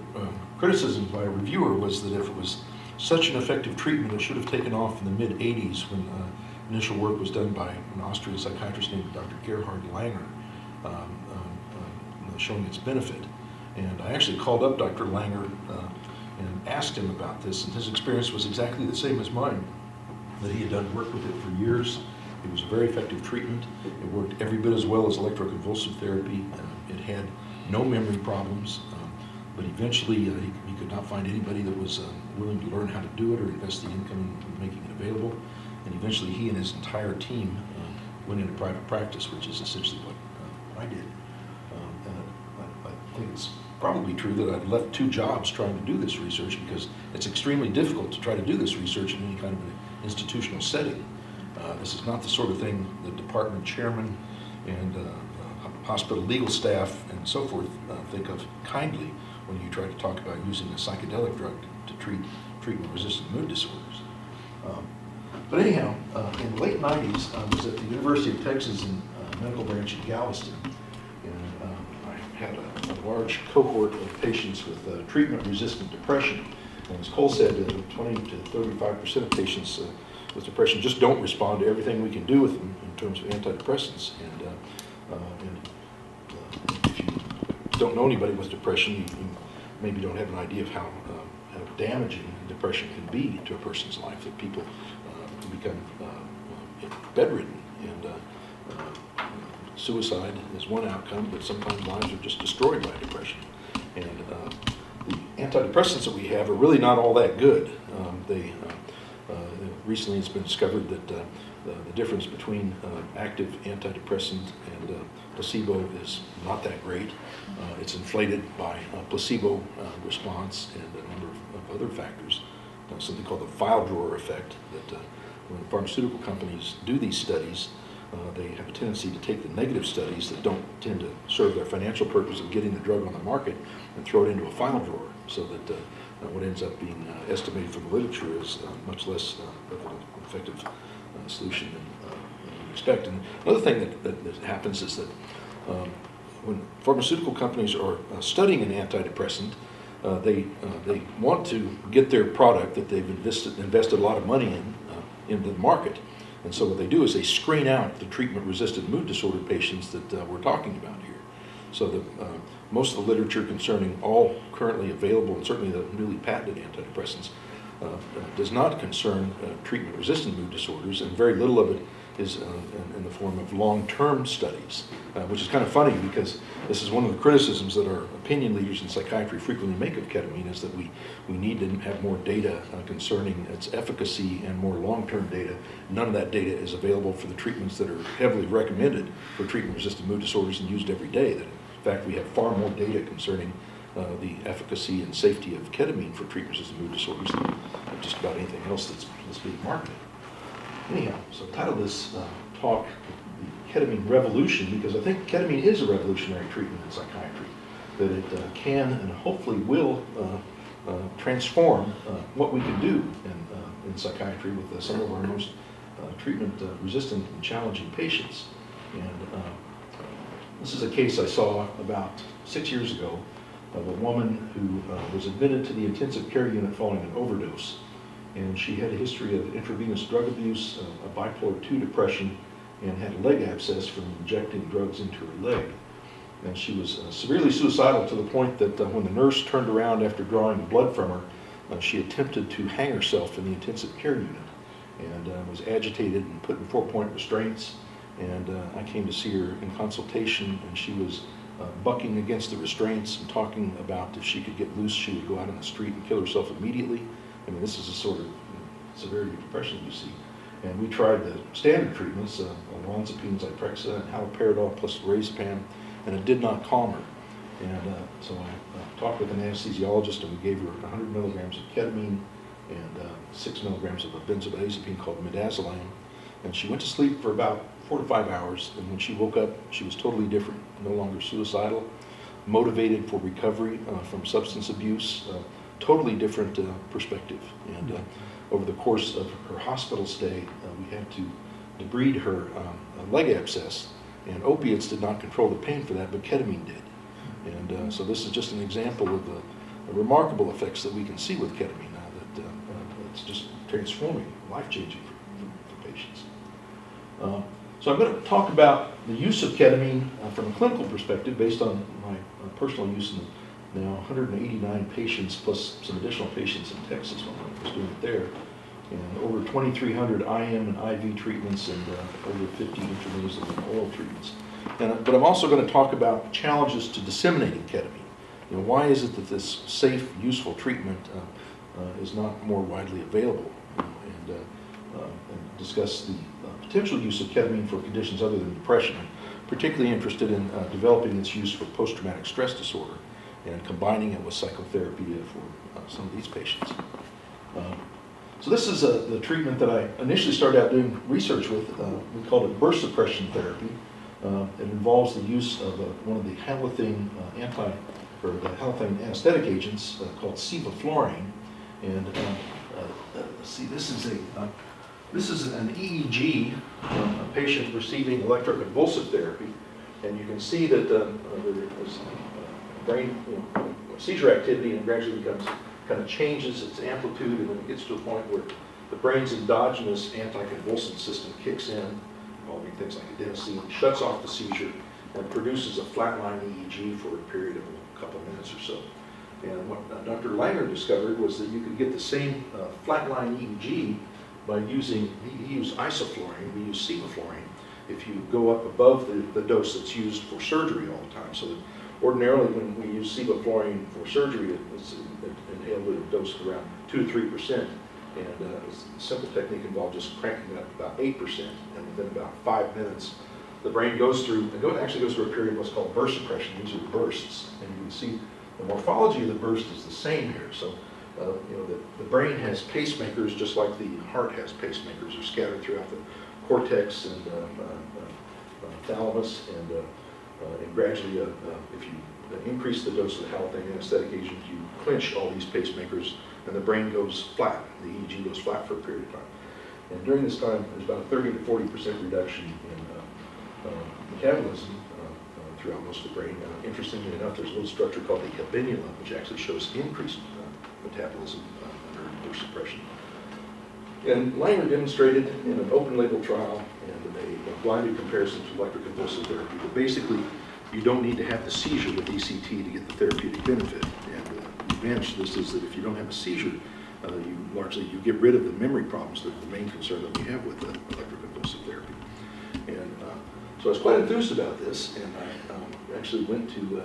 criticisms by a reviewer was that if it was such an effective treatment, it should have taken off in the mid-'80s when initial work was done by an Austrian psychiatrist named Dr. Gerhard Langer, showing its benefit. And I actually called up Dr. Langer and asked him about this, and his experience was exactly the same as mine, that he had done work with it for years. It was a very effective treatment. It worked every bit as well as electroconvulsive therapy. It had no memory problems, but eventually he could not find anybody that was willing to learn how to do it or invest the income in making it available. And eventually he and his entire team went into private practice, which is essentially what I did. I think it's probably true that I've left 2 jobs trying to do this research, because it's extremely difficult to try to do this research in any kind of an institutional setting. This is not the sort of thing the department chairman and hospital legal staff and so forth think of kindly when you try to talk about using a psychedelic drug to treat treatment-resistant mood disorders. But anyhow, in the late 90s, I was at the University of Texas in medical branch in Galveston, and I had a large cohort of patients with treatment-resistant depression. And as Cole said, 20 to 35% of patients with depression just don't respond to everything we can do with them in terms of antidepressants. And if you don't know anybody with depression, you maybe don't have an idea of how damaging depression can be to a person's life, that people can become bedridden, and suicide is one outcome, but sometimes lives are just destroyed by depression. And the antidepressants that we have are really not all that good. Recently it's been discovered that the difference between active antidepressant and placebo is not that great. It's inflated by placebo response and a number of other factors, something called the file drawer effect, that when pharmaceutical companies do these studies, they have a tendency to take the negative studies that don't tend to serve their financial purpose of getting the drug on the market and throw it into a file drawer, so that what ends up being estimated from the literature is much less of an effective solution than you expect. And another thing that happens is that when pharmaceutical companies are studying an antidepressant, they want to get their product that they've invested a lot of money in into the market. And so what they do is they screen out the treatment-resistant mood disorder patients that we're talking about here. So that most of the literature concerning all currently available, and certainly the newly patented antidepressants, does not concern treatment-resistant mood disorders, and very little of it is in the form of long-term studies, which is kind of funny, because this is one of the criticisms that our opinion leaders in psychiatry frequently make of ketamine, is that we need to have more data concerning its efficacy and more long-term data. None of that data is available for the treatments that are heavily recommended for treatment-resistant mood disorders and used every day. That, in fact, we have far more data concerning the efficacy and safety of ketamine for treatment-resistant mood disorders than just about anything else that's being marketed. Anyhow, so I titled this talk The Ketamine Revolution, because I think ketamine is a revolutionary treatment in psychiatry, that it can and hopefully will transform what we can do in psychiatry with some of our most treatment-resistant and challenging patients. And this is a case I saw about 6 years ago of a woman who was admitted to the intensive care unit following an overdose. And she had a history of intravenous drug abuse, a bipolar II depression, and had a leg abscess from injecting drugs into her leg. And she was severely suicidal, to the point that when the nurse turned around after drawing blood from her, she attempted to hang herself in the intensive care unit, and was agitated and put in 4-point restraints. And I came to see her in consultation, and she was bucking against the restraints and talking about if she could get loose, she would go out on the street and kill herself immediately. I mean, this is a sort of severity of depression you see. And we tried the standard treatments, olanzapine, Zyprexa, and haloperidol plus lorazepam, and it did not calm her. And so I talked with an anesthesiologist, and we gave her 100 milligrams of ketamine and 6 milligrams of a benzodiazepine called midazolam. And she went to sleep for about 4 to 5 hours, and when she woke up, she was totally different, no longer suicidal, motivated for recovery from substance abuse, totally different perspective. And over the course of her hospital stay, we had to debride her leg abscess, and opiates did not control the pain for that, but ketamine did. And so this is just an example of the remarkable effects that we can see with ketamine, that it's just transforming, life-changing for patients. So I'm going to talk about the use of ketamine from a clinical perspective, based on my personal use in now 189 patients plus some additional patients in Texas when I was doing it there, and over 2,300 IM and IV treatments, and over 50 intravenous and oral treatments. But I'm also going to talk about challenges to disseminating ketamine. You know, why is it that this safe, useful treatment is not more widely available? And discuss the potential use of ketamine for conditions other than depression. I'm particularly interested in developing its use for post-traumatic stress disorder, and combining it with psychotherapy for some of these patients. So this is the treatment that I initially started out doing research with. We called it burst suppression therapy. It involves the use of one of the halothane the halothane anesthetic agents called sevoflurane. And see, this is an EEG, a patient receiving electroconvulsive therapy, and you can see that there is brain seizure activity, and gradually kind of changes its amplitude, and then it gets to a point where the brain's endogenous anticonvulsant system kicks in, involving things like adenosine, shuts off the seizure, and produces a flatline EEG for a period of a couple minutes or so. And what Dr. Langer discovered was that you could get the same flatline EEG by using, he used isoflurane, we use sevoflurane, if you go up above the dose that's used for surgery all the time. So that Ordinarily, when we use sevoflurane for surgery, it's inhaled at a dose of around 2 to 3%. And a simple technique involved just cranking it up about 8%. And within about 5 minutes, the brain goes through, actually goes through a period of what's called burst suppression. These are bursts. And you can see the morphology of the burst is the same here. So, the brain has pacemakers just like the heart has pacemakers. They're scattered throughout the cortex and thalamus. And gradually, if you increase the dose of the halothane anesthetic agent, you clinch all these pacemakers, and the brain goes flat. The EEG goes flat for a period of time. And during this time, there's about a 30 to 40% reduction in metabolism throughout most of the brain. Interestingly enough, there's a little structure called the habenula, which actually shows increased metabolism under burst suppression. And Langer demonstrated in an open label trial and a blinded comparison to electroconvulsive therapy that basically you don't need to have the seizure with ECT to get the therapeutic benefit. And the advantage to this is that if you don't have a seizure, you get rid of the memory problems that are the main concern that we have with electroconvulsive therapy. And so I was quite enthused about this, and I actually went to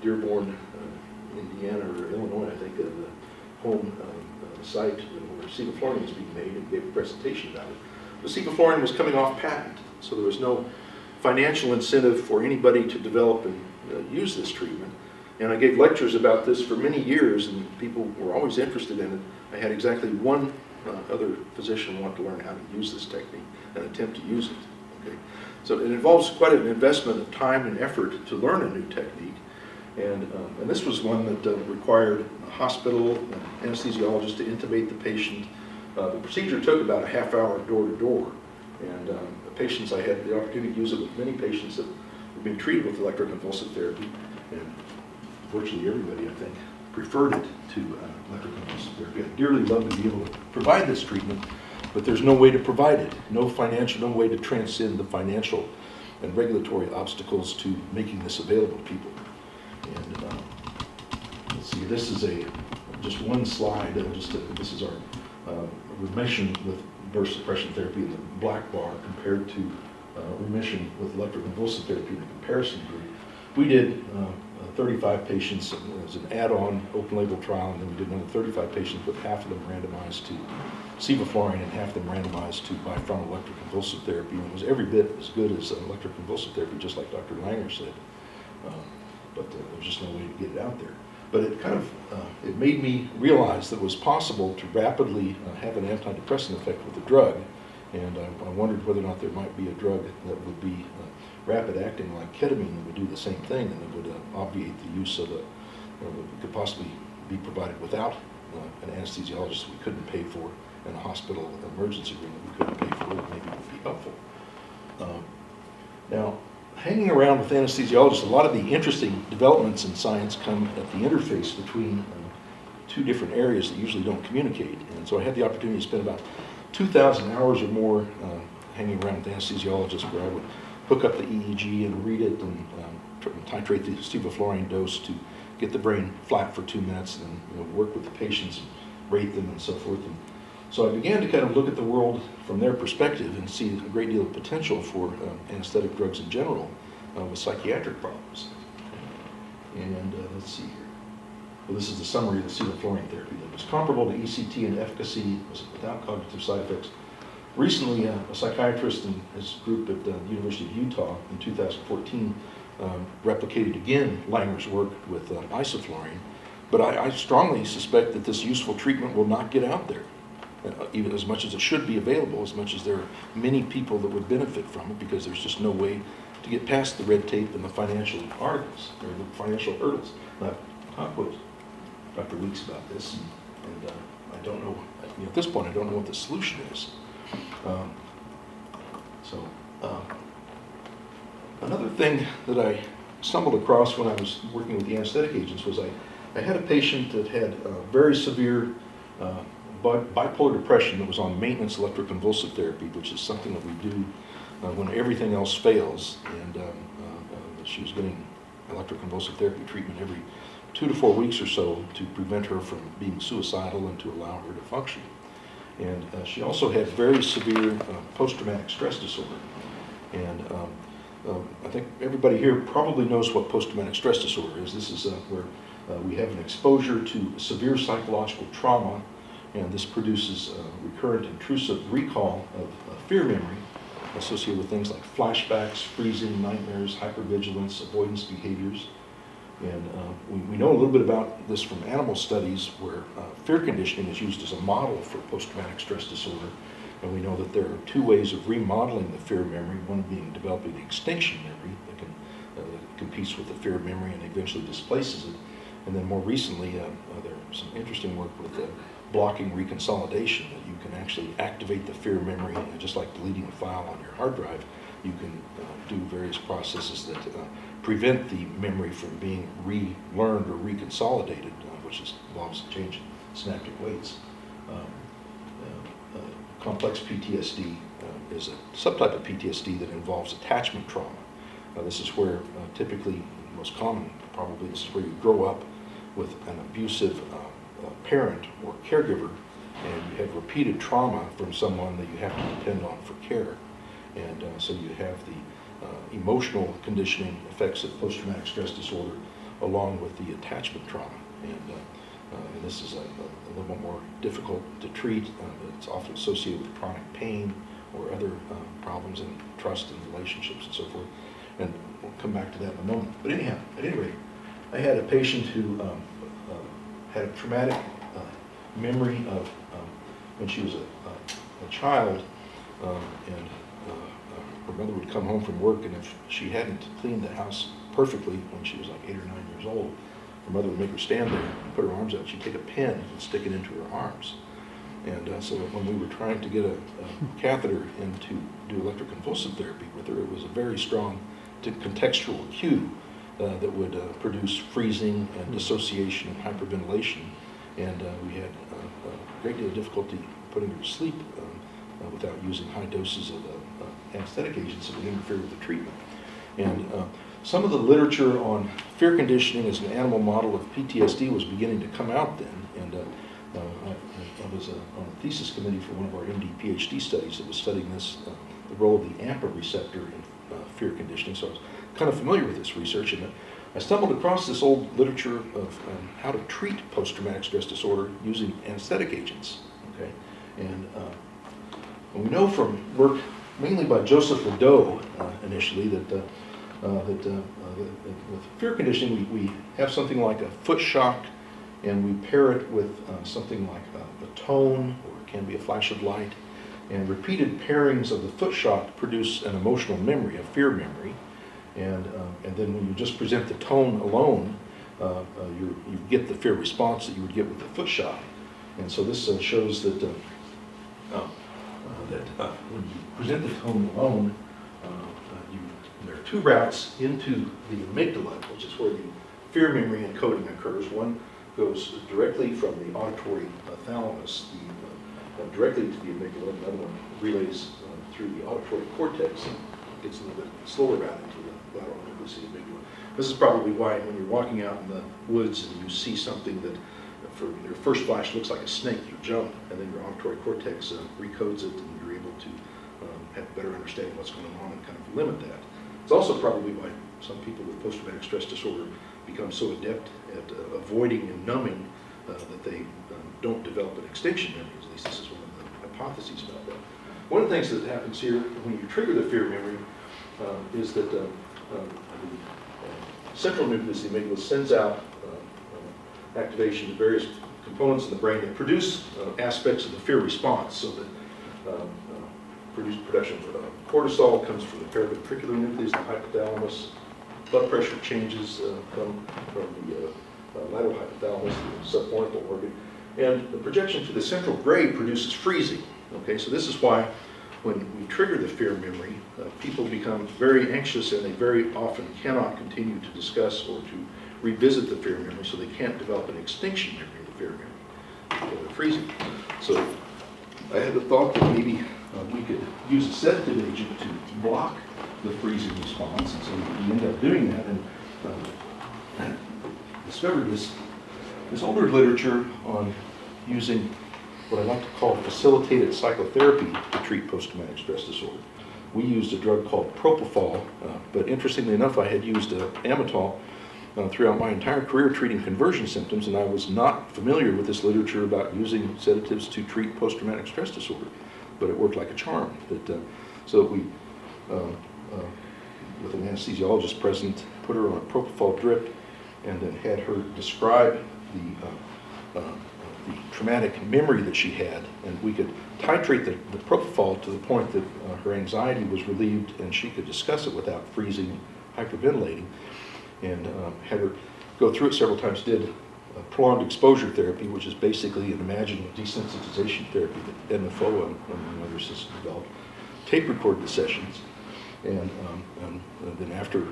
Dearborn, Indiana, or Illinois, I think, the home site where sevoflurane was being made, and gave a presentation about it. The sevoflurane was coming off patent, so there was no financial incentive for anybody to develop and use this treatment. And I gave lectures about this for many years, and people were always interested in it. I had exactly one other physician want to learn how to use this technique and attempt to use it. Okay? So it involves quite an investment of time and effort to learn a new technique. And this was one that required a hospital, an anesthesiologist to intubate the patient. The procedure took about a half hour door to door. And the patients, I had the opportunity to use it with many patients that have been treated with electroconvulsive therapy. And virtually everybody, I think, preferred it to electroconvulsive therapy. I'd dearly love to be able to provide this treatment, but there's no way to provide it. No way to transcend the financial and regulatory obstacles to making this available to people. And let's see, this is just one slide. This is our remission with burst suppression therapy in the black bar compared to remission with electroconvulsive therapy in the comparison group. We did 35 patients as an add-on open label trial, and then we did another 35 patients with half of them randomized to sevoflurane and half of them randomized to bifrontal electroconvulsive therapy. And it was every bit as good as electroconvulsive therapy, just like Dr. Langer said. But there was just no way to get it out there. But it kind of, it made me realize that it was possible to rapidly have an antidepressant effect with a drug. And I wondered whether or not there might be a drug that would be rapid acting like ketamine that would do the same thing, and that would obviate the use of that could possibly be provided without an anesthesiologist we couldn't pay for in a hospital emergency room that we couldn't pay for, that maybe would be helpful. Now, hanging around with anesthesiologists, a lot of the interesting developments in science come at the interface between two different areas that usually don't communicate. And so I had the opportunity to spend about 2,000 hours or more hanging around with anesthesiologists, where I would hook up the EEG and read it and titrate the sevoflurane dose to get the brain flat for 2 minutes, and then work with the patients, rate them, and so forth. And so I began to kind of look at the world from their perspective and see a great deal of potential for anesthetic drugs in general with psychiatric problems. And let's see here. Well, this is the summary of the sevoflurane therapy. That was comparable to ECT in efficacy, was without cognitive side effects. Recently, a psychiatrist in his group at the University of Utah in 2014 replicated again Langer's work with isoflurane, but I strongly suspect that this useful treatment will not get out there, even as much as it should be available, as much as there are many people that would benefit from it, because there's just no way to get past the red tape and the financial articles, or the financial hurdles. I've talked with Dr. Weeks about this, and I don't know, at this point, I don't know what the solution is. Another thing that I stumbled across when I was working with the anesthetic agents was I had a patient that had very severe bipolar depression that was on maintenance electroconvulsive therapy, which is something that we do when everything else fails. And she was getting electroconvulsive therapy treatment every 2 to 4 weeks or so to prevent her from being suicidal and to allow her to function. And she also had very severe post-traumatic stress disorder. And I think everybody here probably knows what post-traumatic stress disorder is. This is where we have an exposure to severe psychological trauma, and this produces recurrent intrusive recall of fear memory associated with things like flashbacks, freezing, nightmares, hypervigilance, avoidance behaviors. And we know a little bit about this from animal studies where fear conditioning is used as a model for post-traumatic stress disorder. And we know that there are two ways of remodeling the fear memory, one being developing the extinction memory that competes with the fear memory and eventually displaces it. And then more recently, there's some interesting work with blocking reconsolidation, that you can actually activate the fear memory, and just like deleting a file on your hard drive, you can do various processes that prevent the memory from being relearned or reconsolidated, which involves a change in synaptic weights. Complex PTSD is a subtype of PTSD that involves attachment trauma. This is where typically, most common probably, this is where you grow up with an abusive parent or caregiver, and you have repeated trauma from someone that you have to depend on for care. And so you have the emotional conditioning effects of post-traumatic stress disorder along with the attachment trauma. And this is a little bit more difficult to treat. It's often associated with chronic pain or other problems in trust and relationships and so forth. And we'll come back to that in a moment. But anyhow, at any rate, I had a patient who had a traumatic memory of when she was a child, and her mother would come home from work, and if she hadn't cleaned the house perfectly when she was like 8 or 9 years old, her mother would make her stand there and put her arms out. She'd take a pen and stick it into her arms. And so when we were trying to get a catheter in to do electroconvulsive therapy with her, it was a very strong contextual cue that would produce freezing and dissociation and hyperventilation. And we had a great deal of difficulty putting her to sleep without using high doses of anesthetic agents that would interfere with the treatment. And some of the literature on fear conditioning as an animal model of PTSD was beginning to come out then. And I was on a thesis committee for one of our MD PhD studies that was studying this, the role of the AMPA receptor in fear conditioning. So I was kind of familiar with this research, and I stumbled across this old literature of how to treat post-traumatic stress disorder using anesthetic agents. Okay, and we know from work mainly by Joseph Ledoux initially that with fear conditioning we have something like a foot shock, and we pair it with something like a tone, or it can be a flash of light, and repeated pairings of the foot shock produce an emotional memory, a fear memory. And then when you just present the tone alone, you get the fear response that you would get with the foot shock. And so this shows that when you present the tone alone, there are two routes into the amygdala, which is where the fear memory encoding occurs. One goes directly from the auditory thalamus directly to the amygdala. Another one relays through the auditory cortex and gets a little bit slower route into the lateral nucleus of the amygdala. This is probably why when you're walking out in the woods and you see something that for your first flash looks like a snake, you jump, and then your auditory cortex recodes it, and you're able to have a better understanding of what's going on and kind of limit that. It's also probably why some people with post-traumatic stress disorder become so adept at avoiding and numbing that they don't develop an extinction memory. At least this is one of the hypotheses about that. One of the things that happens here when you trigger the fear memory is that the central nucleus of the amygdala sends out activation to various components in the brain that produce aspects of the fear response. So that production of cortisol comes from the paraventricular nucleus, the hypothalamus. Blood pressure changes come from the lateral hypothalamus, the subcortical organ. And the projection to the central gray produces freezing. Okay, so this is why when we trigger the fear memory, people become very anxious, and they very often cannot continue to discuss or to revisit the fear memory, so they can't develop an extinction memory of the fear memory because they're freezing. So I had the thought that maybe we could use a sedative agent to block the freezing response, and so we end up doing that, and discovered this older literature on using what I like to call facilitated psychotherapy to treat post-traumatic stress disorder. we used a drug called propofol, but interestingly enough, I had used Amitol throughout my entire career treating conversion symptoms, and I was not familiar with this literature about using sedatives to treat post-traumatic stress disorder, but it worked like a charm. So we, with an anesthesiologist present, put her on a propofol drip, and then had her describe the traumatic memory that she had, and we could titrate the propofol to the point that her anxiety was relieved and she could discuss it without freezing and hyperventilating, and had her go through it several times, did prolonged exposure therapy, which is basically an imaginal desensitization therapy that Edna Foa and others has developed, tape recorded the sessions, and then after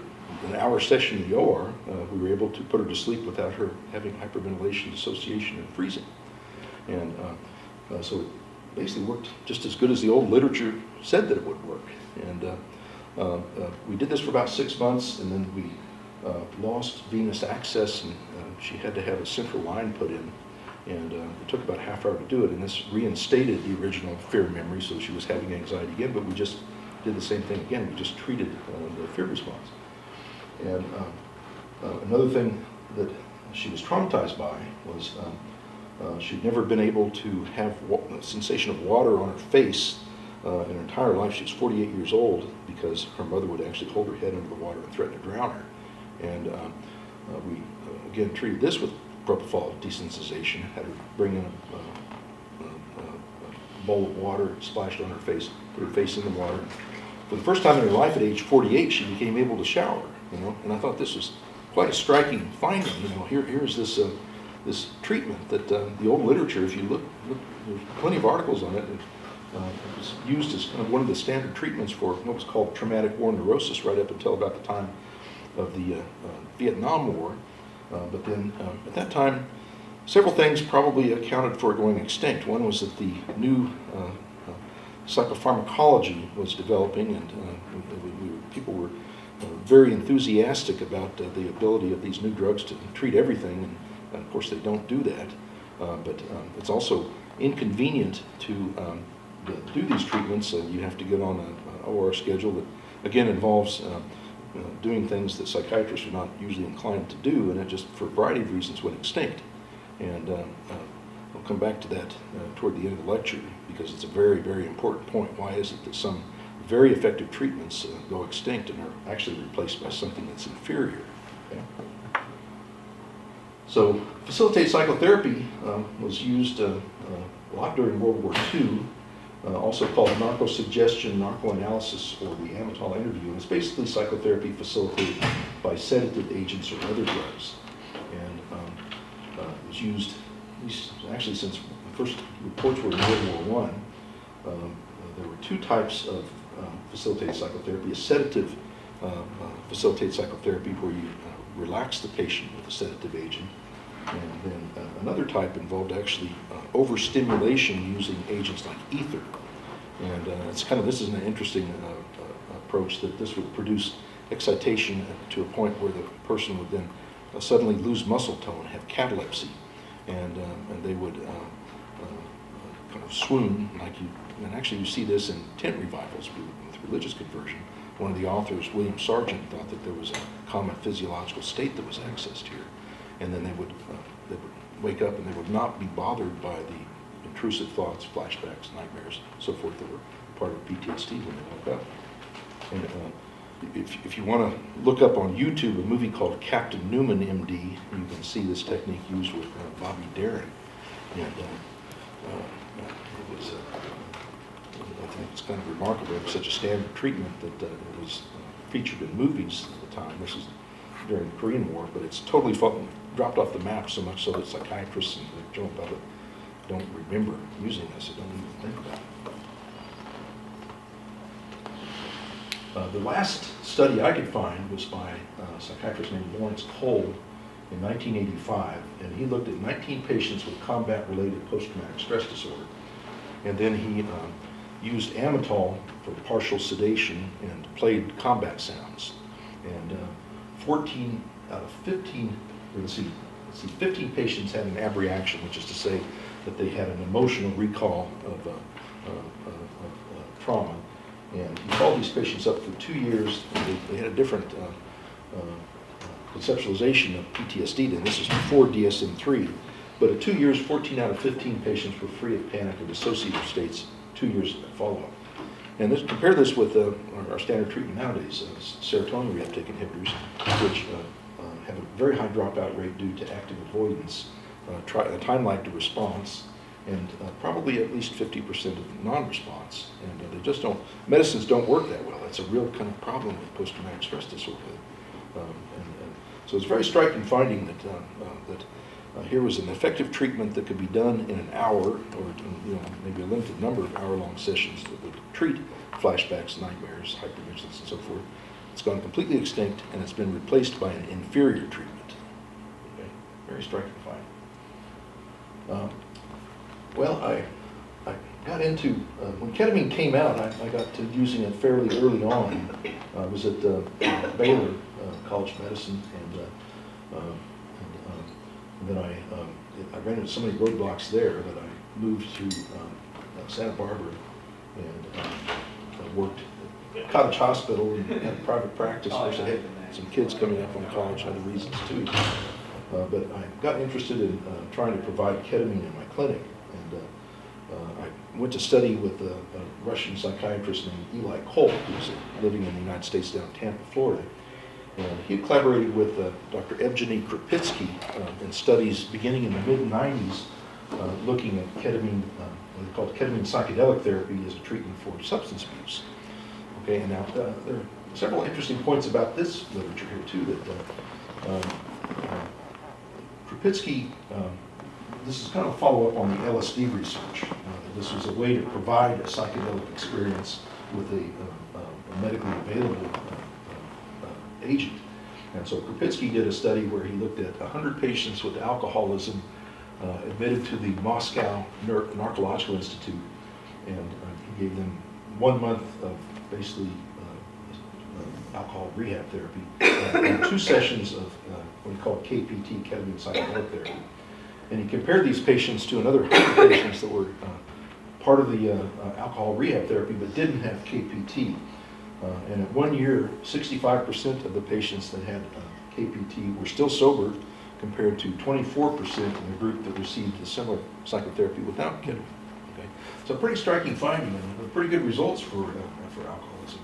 an hour session in the OR, we were able to put her to sleep without her having hyperventilation, dissociation, and freezing. And so it basically worked just as good as the old literature said that it would work. And we did this for about 6 months, and then we lost venous access, and she had to have a central line put in. And it took about a half hour to do it, and this reinstated the original fear memory, so she was having anxiety again, but we just did the same thing again. We just treated the fear response. And another thing that she was traumatized by was she'd never been able to have a sensation of water on her face in her entire life. She was 48 years old because her mother would actually hold her head under the water and threaten to drown her. And we, again, treated this with propofol desensitization, had her bring in a bowl of water, splashed on her face, put her face in the water. For the first time in her life at age 48, she became able to shower, and I thought this was quite a striking finding. Here's this this treatment that the old literature, if you look, there's plenty of articles on it. It was used as kind of one of the standard treatments for what was called traumatic war neurosis right up until about the time of the Vietnam War. But then at that time, several things probably accounted for it going extinct. One was that the new psychopharmacology was developing, and people were very enthusiastic about the ability of these new drugs to treat everything, and of course they don't do that. But it's also inconvenient to do these treatments. You have to get on an OR schedule that, again, involves doing things that psychiatrists are not usually inclined to do, and it just, for a variety of reasons, went extinct. And we'll come back to that toward the end of the lecture, because it's a very, very important point. Why is it that some very effective treatments go extinct and are actually replaced by something that's inferior? Okay? So facilitated psychotherapy was used a lot during World War II, also called narcosuggestion, narcoanalysis, or the Amitol interview. And it's basically psychotherapy facilitated by sedative agents or other drugs. And it was used, actually since the first reports were in World War I. There were two types of facilitated psychotherapy: a sedative facilitated psychotherapy where you relax the patient with a sedative agent, and then another type involved actually overstimulation using agents like ether. And it's kind of, this is an interesting approach, that this would produce excitation to a point where the person would then suddenly lose muscle tone, have catalepsy, and they would kind of swoon like you. And actually, you see this in tent revivals with religious conversion. One of the authors, William Sargent, thought that there was a common physiological state that was accessed here, and then they would wake up and they would not be bothered by the intrusive thoughts, flashbacks, nightmares, so forth, that were part of PTSD when they woke up. And if you want to look up on YouTube a movie called Captain Newman, MD, you can see this technique used with Bobby Darin. And it was, I think it's kind of remarkable. It was such a standard treatment that it was featured in movies at the time. This is during the Korean War, but it's totally dropped off the map, so much so that psychiatrists and the general public don't remember using this. They don't even think about it. The last study I could find was by a psychiatrist named Lawrence Cole in 1985, and he looked at 19 patients with combat-related post-traumatic stress disorder, and then he used Amitol for partial sedation and played combat sounds. And 14 out of 15, 15 patients had an abreaction, which is to say that they had an emotional recall of trauma, And he followed these patients up for 2 years. They had a different conceptualization of PTSD then. This is before DSM-3. But at 2 years, 14 out of 15 patients were free of panic or dissociative states, 2 years follow-up. And compare this with our standard treatment nowadays, serotonin reuptake inhibitors, which have a very high dropout rate due to active avoidance, a time lag to response, and probably at least 50% of non-response. And they just don't, medicines don't work that well. That's a real kind of problem with post-traumatic stress disorder. So it's a very striking finding that here was an effective treatment that could be done in an hour, or maybe a limited number of hour-long sessions that would treat flashbacks, nightmares, hypervigilance, and so forth. It's gone completely extinct, and it's been replaced by an inferior treatment. Okay? Very striking finding. Well, I got into, when ketamine came out, I got to using it fairly early on. I was at Baylor College of Medicine, and then I ran into so many roadblocks there that I moved to Santa Barbara and worked at Cottage Hospital and had a private practice. Of course, I had some kids coming up on college, other reasons too. But I got interested in trying to provide ketamine in my clinic. And I went to study with a Russian psychiatrist named Eli Kolb, who's living in the United States down in Tampa, Florida. And he collaborated with Dr. Evgeny Krupitsky in studies beginning in the mid-90s looking at ketamine, what they called ketamine psychedelic therapy as a treatment for substance abuse. Okay, and now there are several interesting points about this literature here too, that Krupitsky, this is kind of a follow-up on the LSD research. This was a way to provide a psychedelic experience with a medically available agent. And so Krupitsky did a study where he looked at 100 patients with alcoholism admitted to the Moscow Narcological Institute, and he gave them 1 month of basically alcohol rehab therapy and 2 sessions of what he called KPT, ketamine psychedelic therapy. And he compared these patients to another 100 patients that were part of the alcohol rehab therapy but didn't have KPT. And at 1 year, 65% of the patients that had KPT were still sober, compared to 24% in the group that received a similar psychotherapy without ketamine. Okay, so pretty striking finding and pretty good results for alcoholism.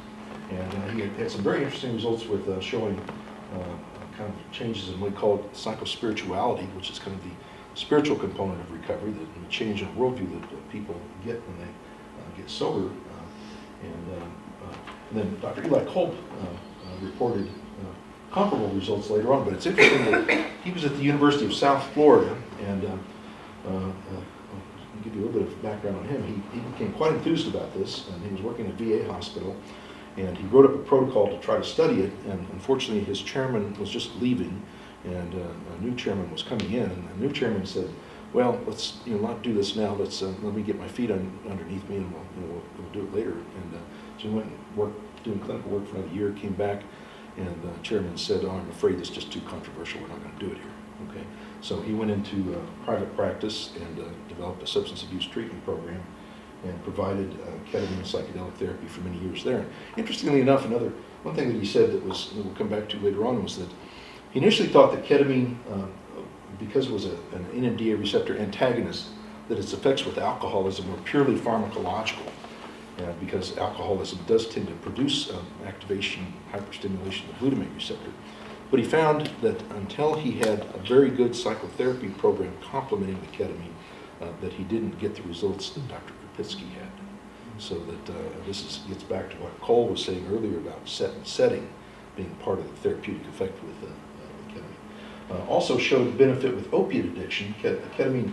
And he had some very interesting results with showing kind of changes in what he called psychospirituality, which is kind of the spiritual component of recovery, the change in worldview that people get when they get sober. And then Dr. Eli Kolb reported comparable results later on, but it's interesting that he was at the University of South Florida, and I'll give you a little bit of background on him. He became quite enthused about this, and he was working at a VA hospital, and he wrote up a protocol to try to study it, and unfortunately his chairman was just leaving, and a new chairman was coming in, and the new chairman said, well, let's not do this now, let me get my feet underneath me, and we'll do it later. And so he went and worked, doing clinical work for another year, came back, and the chairman said, oh, I'm afraid this is just too controversial, we're not going to do it here. Okay, so he went into private practice and developed a substance abuse treatment program and provided ketamine psychedelic therapy for many years there. Interestingly enough, one thing that he said that we'll come back to later on was that he initially thought that ketamine, because it was an NMDA receptor antagonist, that its effects with alcoholism were purely pharmacological. Because alcoholism does tend to produce activation, hyperstimulation of the glutamate receptor. But he found that until he had a very good psychotherapy program complementing the ketamine, that he didn't get the results that Dr. Krupitsky had. So that gets back to what Cole was saying earlier about setting being part of the therapeutic effect with ketamine. Also showed benefit with opiate addiction. Ketamine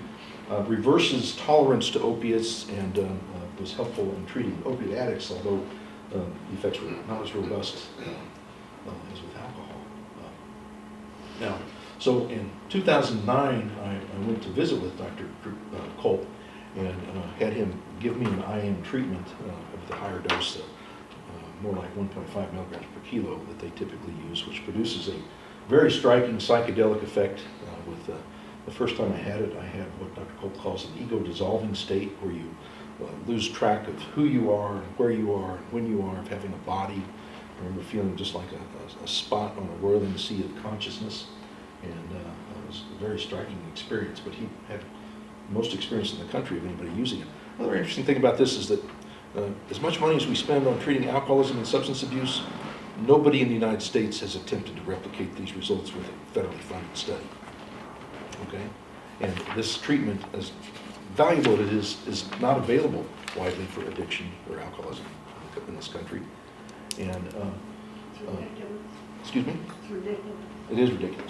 reverses tolerance to opiates and was helpful in treating opiate addicts, although the effects were not as robust as with alcohol. Now, so in 2009, I went to visit with Dr. Kolb and had him give me an IM treatment of the higher dose, more like 1.5 milligrams per kilo that they typically use, which produces a very striking psychedelic effect. With the first time I had it, I had what Dr. Kolb calls an ego-dissolving state, where you lose track of who you are, and where you are, and when you are, of having a body. I remember feeling just like a spot on a whirling sea of consciousness, and it was a very striking experience, but he had most experience in the country of anybody using it. Another interesting thing about this is that as much money as we spend on treating alcoholism and substance abuse, nobody in the United States has attempted to replicate these results with a federally funded study. Okay? And this treatment, as valuable as it is not available widely for addiction or alcoholism in this country. And,
It's ridiculous.
excuse me?
It's ridiculous.
It is ridiculous.